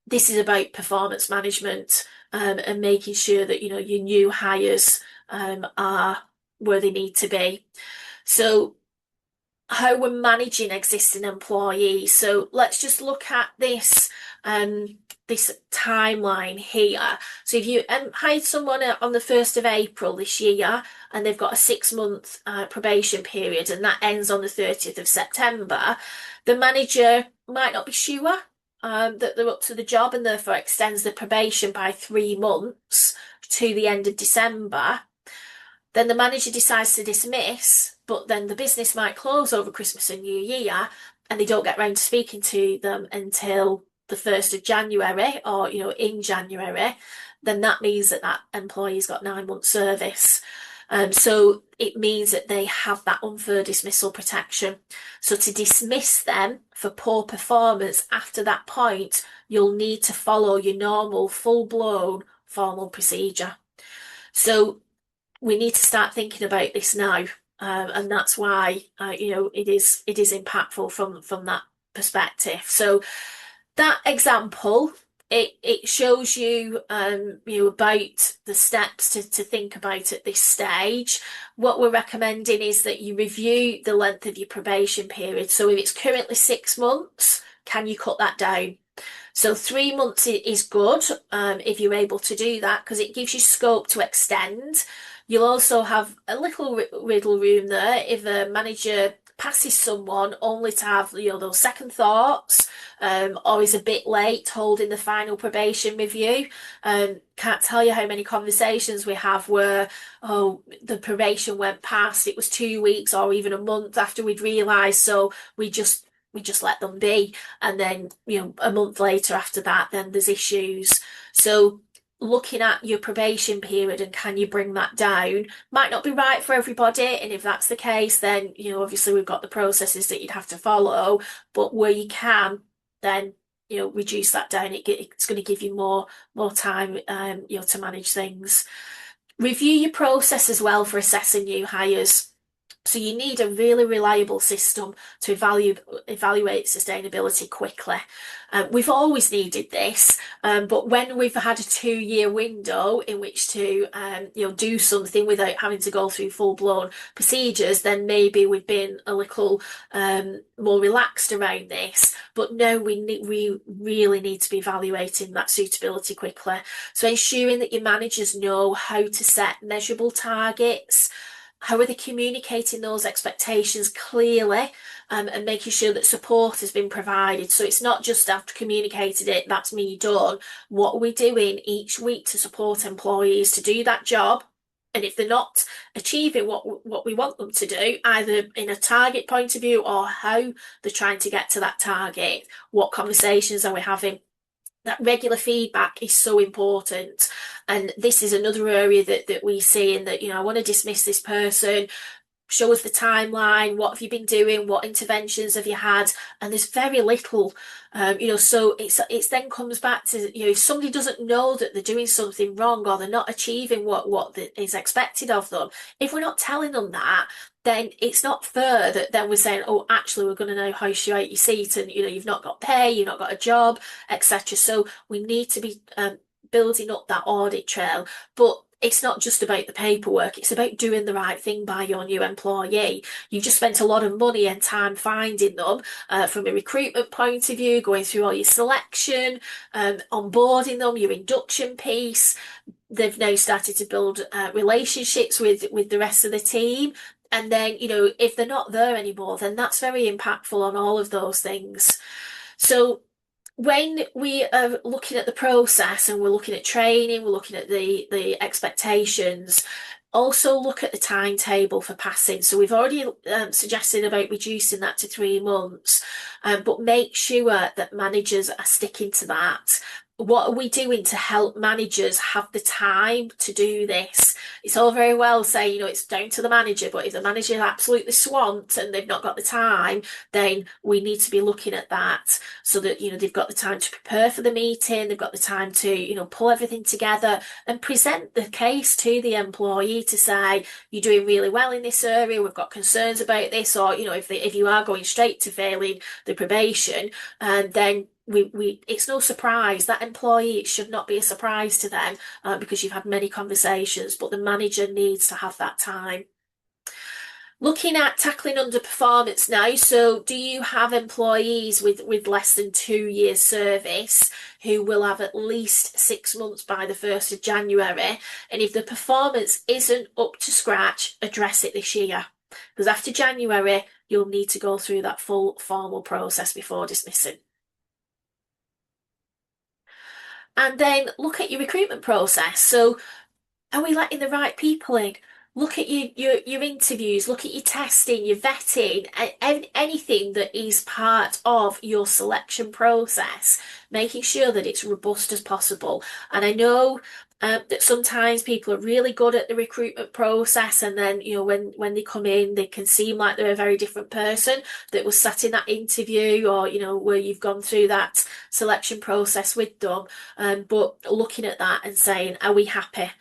this is about performance management and making sure that your new hires are where they need to be. So how we're managing existing employees. So let's just look at this this timeline here. So if you hired someone on the 1st of April this year and they've got a 6 month probation period and that ends on the 30th of September, the manager might not be sure that they're up to the job and therefore extends the probation by 3 months to the end of December. Then the manager decides to dismiss, but then the business might close over Christmas and New Year and they don't get round to speaking to them until the 1st of January or, in January. Then that means that that employee's got 9 months service. So it means that they have that unfair dismissal protection. So to dismiss them for poor performance after that point, you'll need to follow your normal full-blown formal procedure. So we need to start thinking about this now, and that's why it is impactful from that perspective. So that example, it shows you about the steps to think about at this stage. What we're recommending is that you review the length of your probation period. So if it's currently 6 months, can you cut that down? So 3 months is good if you're able to do that, because it gives you scope to extend. You'll also have a little wiggle room there if a manager passes someone only to have those second thoughts or is a bit late holding the final probation review. Can't tell you how many conversations we have where the probation went past, it was 2 weeks or even a month after we'd realised, so we just let them be, and then a month later after that then there's issues. So looking at your probation period and can you bring that down might not be right for everybody, and if that's the case then obviously we've got the processes that you'd have to follow, but where you can then reduce that down. It's going to give you more time to manage things. Review your process as well for assessing new hires. So you need a really reliable system to evaluate sustainability quickly. We've always needed this, but when we've had a 2-year window in which to do something without having to go through full-blown procedures, then maybe we've been a little more relaxed around this. But now we really need to be evaluating that suitability quickly. So ensuring that your managers know how to set measurable targets. How are they communicating those expectations clearly and making sure that support has been provided? So it's not just after communicated it, that's me done. What are we doing each week to support employees to do that job? And if they're not achieving what we want them to do, either in a target point of view or how they're trying to get to that target, what conversations are we having? That regular feedback is so important. And this is another area that we see in that, I want to dismiss this person. Show us the timeline. What have you been doing? What interventions have you had? And there's very little, so it's then comes back to, if somebody doesn't know that they're doing something wrong or they're not achieving what is expected of them, if we're not telling them that, then it's not fair that then we're saying, oh, actually, we're going to now hoist you out your seat and, you've not got pay, you've not got a job, etc. So we need to be building up that audit trail. But it's not just about the paperwork, it's about doing the right thing by your new employee. You've just spent a lot of money and time finding them from a recruitment point of view, going through all your selection, onboarding them, your induction piece. They've now started to build relationships with the rest of the team. And then, if they're not there anymore, then that's very impactful on all of those things. So when we are looking at the process and we're looking at training, we're looking at the expectations, also look at the timetable for passing. So we've already suggested about reducing that to 3 months, but make sure that managers are sticking to that. What are we doing to help managers have the time to do this? It's all very well saying, it's down to the manager, but if the manager is absolutely swamped and they've not got the time, then we need to be looking at that so that, they've got the time to prepare for the meeting, they've got the time to, pull everything together and present the case to the employee to say, you're doing really well in this area, we've got concerns about this, or, if you are going straight to failing the probation, and then it's no surprise that employee, it should not be a surprise to them because you've had many conversations, but the manager needs to have that time. Looking at tackling underperformance now, so do you have employees with less than 2 years service who will have at least 6 months by the 1st of January? And if the performance isn't up to scratch, address it this year. Because after January, you'll need to go through that full formal process before dismissing. And then look at your recruitment process. So are we letting the right people in? Look at your interviews, look at your testing, your vetting, anything that is part of your selection process, making sure that it's robust as possible. And I know that sometimes people are really good at the recruitment process, and then when they come in, they can seem like they're a very different person that was sat in that interview, or where you've gone through that selection process with them. But looking at that and saying, are we happy?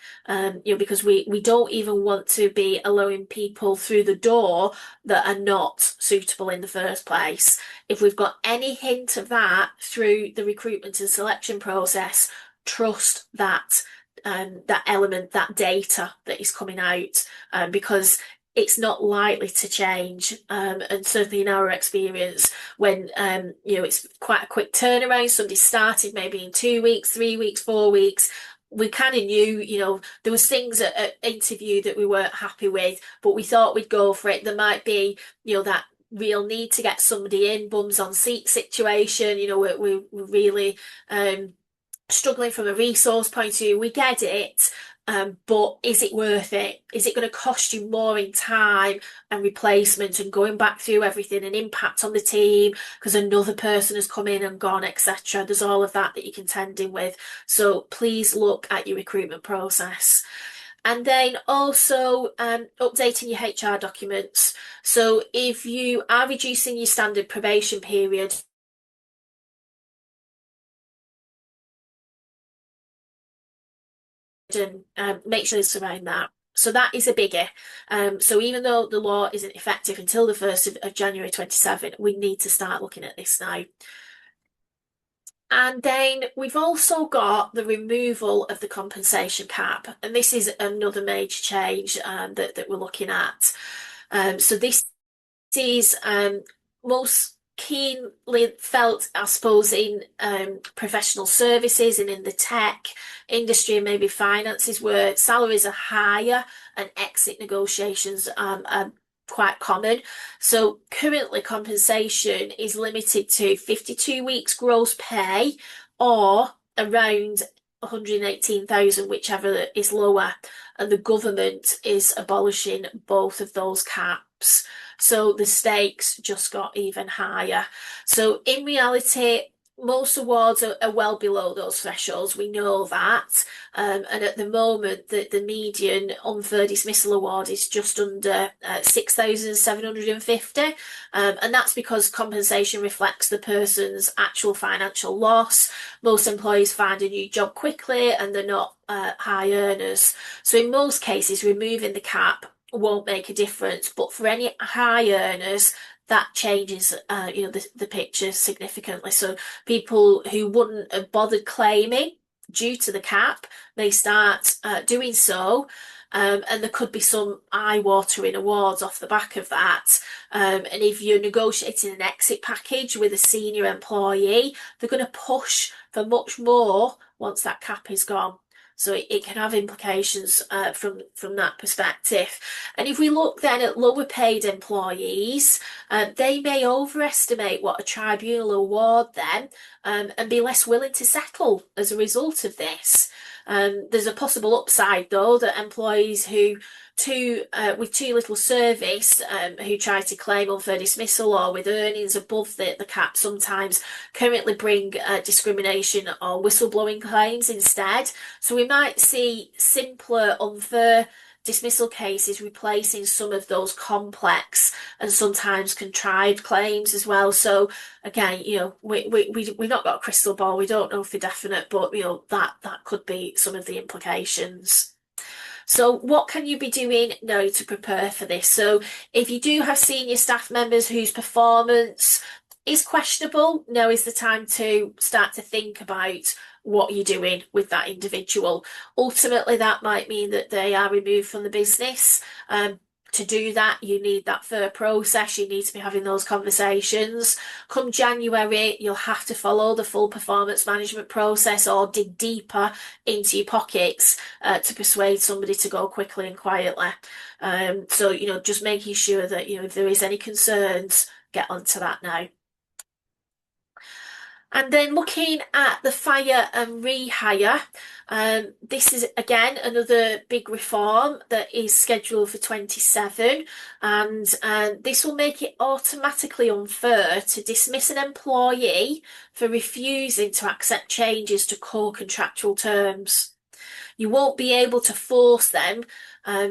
Because we don't even want to be allowing people through the door that are not suitable in the first place. If we've got any hint of that through the recruitment and selection process, trust that element, that data that is coming out, because it's not likely to change. And certainly in our experience, when it's quite a quick turnaround, somebody started maybe in 2 weeks, 3 weeks, 4 weeks. We kind of knew, there was things at interview that we weren't happy with, but we thought we'd go for it. There might be, that real need to get somebody in, bums on seat situation. We're really struggling from a resource point of view. We get it. But is it worth it? Is it going to cost you more in time and replacement and going back through everything and impact on the team because another person has come in and gone, etc.? There's all of that you're contending with. So please look at your recruitment process. And then also updating your HR documents. So if you are reducing your standard probation period, and make sure it's around that. So that is a biggie. So even though the law isn't effective until the 1st of January 27, we need to start looking at this now. And then we've also got the removal of the compensation cap. And this is another major change that we're looking at. So this is most keenly felt, I suppose, in professional services and in the tech industry and maybe finances, where salaries are higher and exit negotiations are quite common. So currently compensation is limited to 52 weeks gross pay or around 118,000, whichever is lower, and the government is abolishing both of those caps. So the stakes just got even higher. So in reality, most awards are well below those thresholds. We know that. And at the moment, the median unfair dismissal award is just under 6,750. And that's because compensation reflects the person's actual financial loss. Most employees find a new job quickly and they're not high earners. So in most cases, removing the cap won't make a difference. But for any high earners, that changes the picture significantly. So people who wouldn't have bothered claiming due to the cap may start doing so. And there could be some eye-watering awards off the back of that. And if you're negotiating an exit package with a senior employee, they're going to push for much more once that cap is gone. So it can have implications from that perspective. And if we look then at lower paid employees, they may overestimate what a tribunal award then and be less willing to settle as a result of this. There's a possible upside though that employees with too little service who try to claim unfair dismissal or with earnings above the cap sometimes currently bring discrimination or whistleblowing claims instead. So we might see simpler unfair dismissal cases replacing some of those complex and sometimes contrived claims as well. So again, we've not got a crystal ball. We don't know for definite, but that could be some of the implications. So what can you be doing now to prepare for this? So if you do have senior staff members whose performance is questionable, now is the time to start to think about what you're doing with that individual. Ultimately, that might mean that they are removed from the business. To do that, you need that fair process. You need to be having those conversations. Come January, you'll have to follow the full performance management process or dig deeper into your pockets to persuade somebody to go quickly and quietly. So, just making sure that, if there is any concerns, get onto that now. And then looking at the fire and rehire, this is again another big reform that is scheduled for 27, and this will make it automatically unfair to dismiss an employee for refusing to accept changes to core contractual terms. You won't be able to force them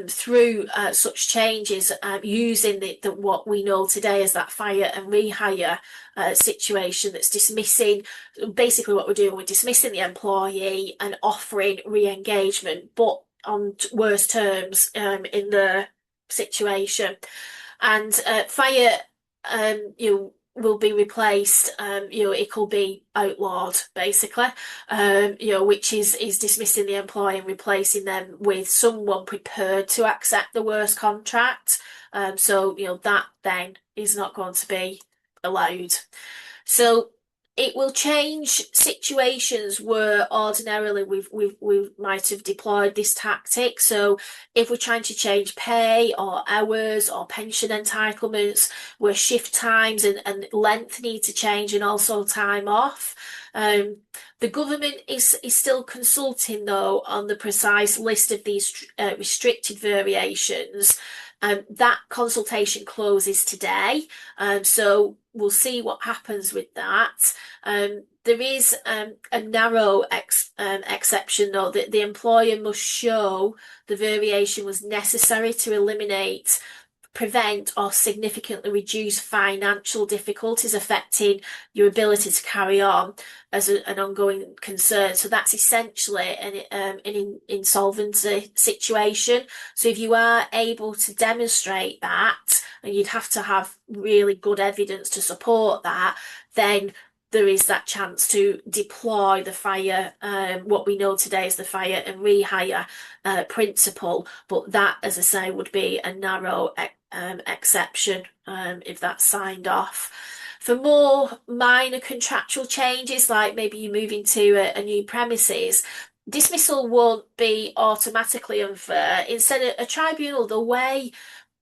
through such changes using what we know today as that fire and rehire situation that's dismissing. Basically what we're doing, we're dismissing the employee and offering re-engagement, but on worse terms in the situation. And fire, will be replaced, it could be outlawed basically, which is dismissing the employee and replacing them with someone prepared to accept the worst contract. So that then is not going to be allowed. So it will change situations where ordinarily we might have deployed this tactic. So if we're trying to change pay or hours or pension entitlements, where shift times and length need to change and also time off. The government is still consulting though on the precise list of these restricted variations. That consultation closes today, so we'll see what happens with that. There is a narrow exception though, that the employer must show the variation was necessary to eliminate, prevent or significantly reduce financial difficulties affecting your ability to carry on as an ongoing concern. So that's essentially an insolvency situation. So if you are able to demonstrate that, and you'd have to have really good evidence to support that, then there is that chance to deploy the fire, what we know today as the fire and rehire principle. But that, as I say, would be a narrow exception if that's signed off. For more minor contractual changes, like maybe you move into a new premises, dismissal won't be automatically unfair. Instead, a tribunal, the way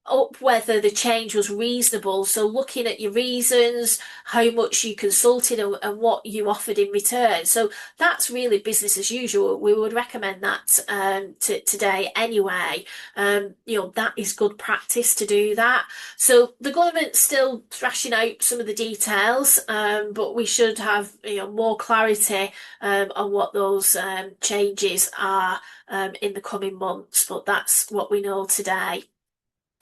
up whether the change was reasonable. So looking at your reasons, how much you consulted and what you offered in return. So that's really business as usual. We would recommend that today anyway. That is good practice to do that. So the government's still thrashing out some of the details, but we should have more clarity on what those changes are in the coming months. But that's what we know today.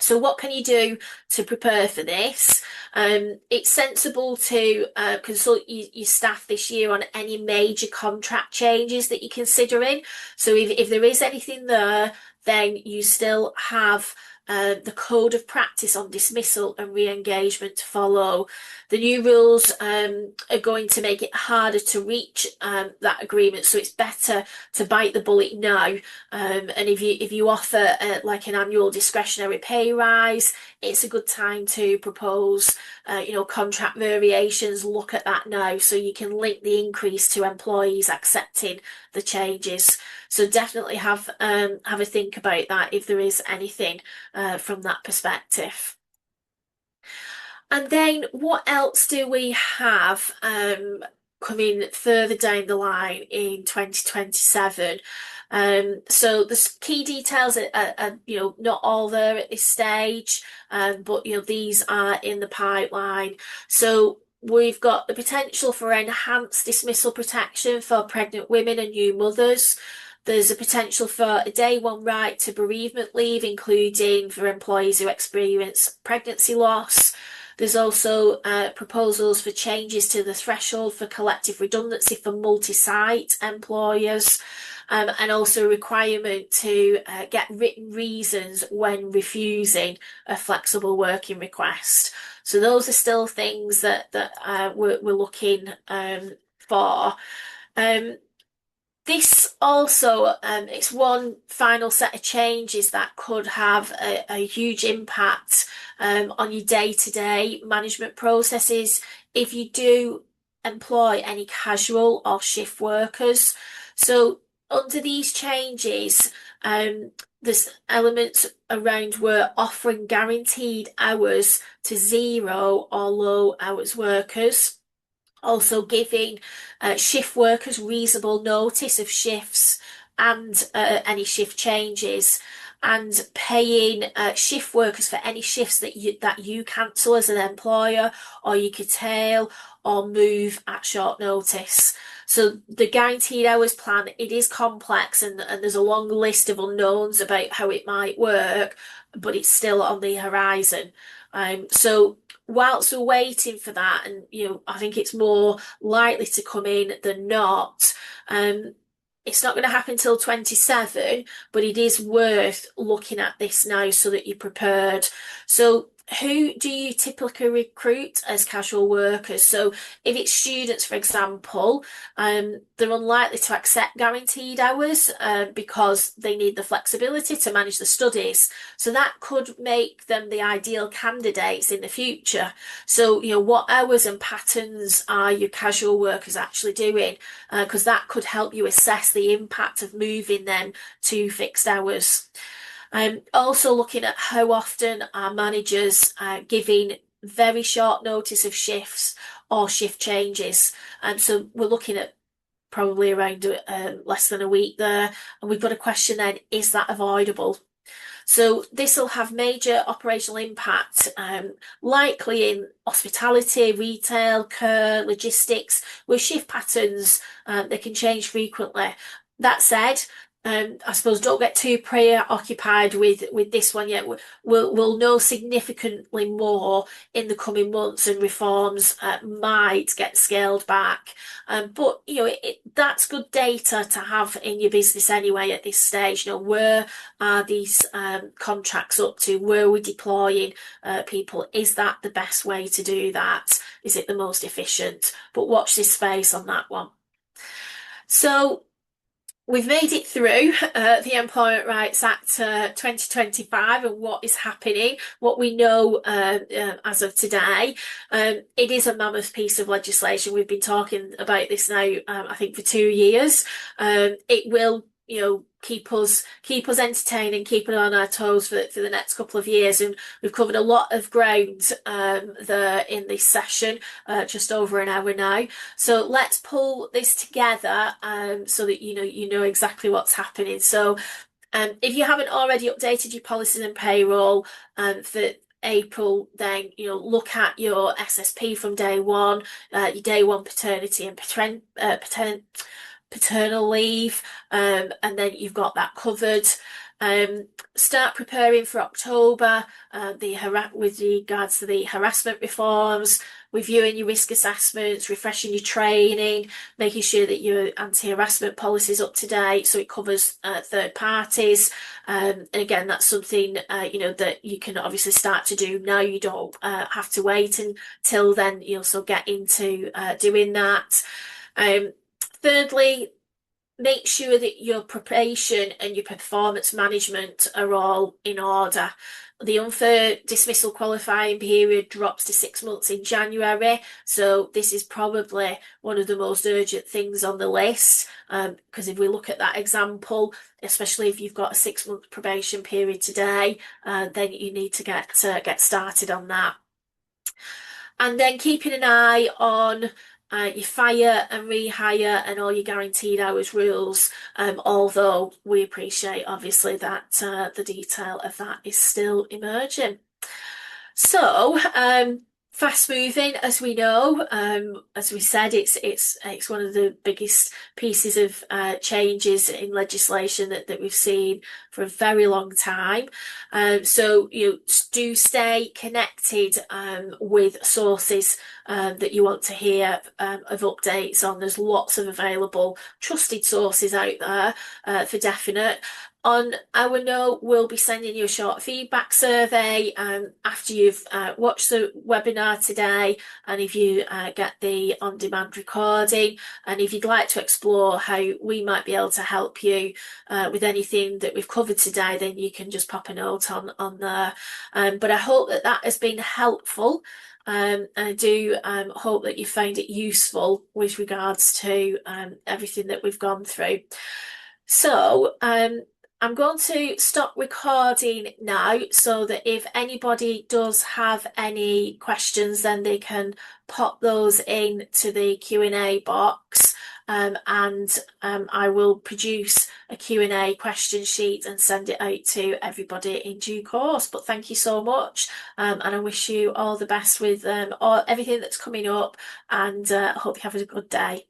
So what can you do to prepare for this? It's sensible to consult your staff this year on any major contract changes that you're considering. So if there is anything there, then you still have the code of practice on dismissal and re-engagement to follow. The new rules are going to make it harder to reach that agreement, so it's better to bite the bullet now. And if you offer like an annual discretionary pay rise, it's a good time to propose contract variations. Look at that now, so you can link the increase to employees accepting the changes. So definitely have a think about that if there is anything from that perspective. And then what else do we have coming further down the line in 2027? So the key details are not all there at this stage, but these are in the pipeline. So we've got the potential for enhanced dismissal protection for pregnant women and new mothers. There's a potential for a day one right to bereavement leave, including for employees who experience pregnancy loss. There's also proposals for changes to the threshold for collective redundancy for multi-site employers, and also a requirement to get written reasons when refusing a flexible working request. So those are still things that we're looking for. This also, it's one final set of changes that could have a huge impact on your day-to-day management processes if you do employ any casual or shift workers. So under these changes, there's elements around where offering guaranteed hours to 0 or low hours workers. Also giving shift workers reasonable notice of shifts and any shift changes, and paying shift workers for any shifts that you cancel as an employer, or you curtail or move at short notice. So the guaranteed hours plan, it is complex, and there's a long list of unknowns about how it might work, but it's still on the horizon. So whilst we're waiting for that, and I think it's more likely to come in than not, it's not going to happen till 27, but it is worth looking at this now so that you're prepared. So who do you typically recruit as casual workers? So if it's students, for example, they're unlikely to accept guaranteed hours because they need the flexibility to manage the studies. So that could make them the ideal candidates in the future. So, what hours and patterns are your casual workers actually doing? Because that could help you assess the impact of moving them to fixed hours. I'm also looking at how often our managers are giving very short notice of shifts or shift changes. So we're looking at probably around less than a week there. And we've got a question then, is that avoidable? So this will have major operational impact, likely in hospitality, retail, care, logistics, where shift patterns, they can change frequently. That said, I suppose don't get too preoccupied with this one yet. We'll know significantly more in the coming months, and reforms might get scaled back. But that's good data to have in your business anyway at this stage. Where are these contracts up to? Where are we deploying people? Is that the best way to do that? Is it the most efficient? But watch this space on that one. So we've made it through the Employment Rights Act 2025 and what is happening, what we know as of today. It is a mammoth piece of legislation. We've been talking about this now, I think, for 2 years. It will, keep us entertained and keep it on our toes for the next couple of years. And we've covered a lot of ground there in this session, just over an hour now. So let's pull this together so that you know exactly what's happening. So if you haven't already updated your policies and payroll for April, then look at your SSP from day one, your day one paternity and paternal leave, and then you've got that covered. Start preparing for October with regards to the harassment reforms. reviewing your risk assessments, refreshing your training, making sure that your anti-harassment policy is up to date so it covers third parties. And again, that's something that you can obviously start to do now. You don't have to wait until then. You also get into doing that. Um, Thirdly, make sure that your preparation and your performance management are all in order. The unfair dismissal qualifying period drops to 6 months in January, so this is probably one of the most urgent things on the list. Because if we look at that example, especially if you've got a 6 month probation period today, then you need to get started on that. And then keeping an eye on your fire and rehire and all your guaranteed hours rules, although we appreciate obviously that the detail of that is still emerging. So, fast moving, as we know, as we said, it's one of the biggest pieces of changes in legislation that we've seen for a very long time. So you do stay connected with sources that you want to hear of updates on. There's lots of available trusted sources out there for definite. On our note, we'll be sending you a short feedback survey after you've watched the webinar today, and if you get the on-demand recording, and if you'd like to explore how we might be able to help you with anything that we've covered today, then you can just pop a note on there. But I hope that has been helpful. And I do hope that you found it useful with regards to everything that we've gone through. So I'm going to stop recording now so that if anybody does have any questions, then they can pop those in to the Q&A box. And I will produce a Q&A question sheet and send it out to everybody in due course. But thank you so much, and I wish you all the best with everything that's coming up, and I hope you have a good day.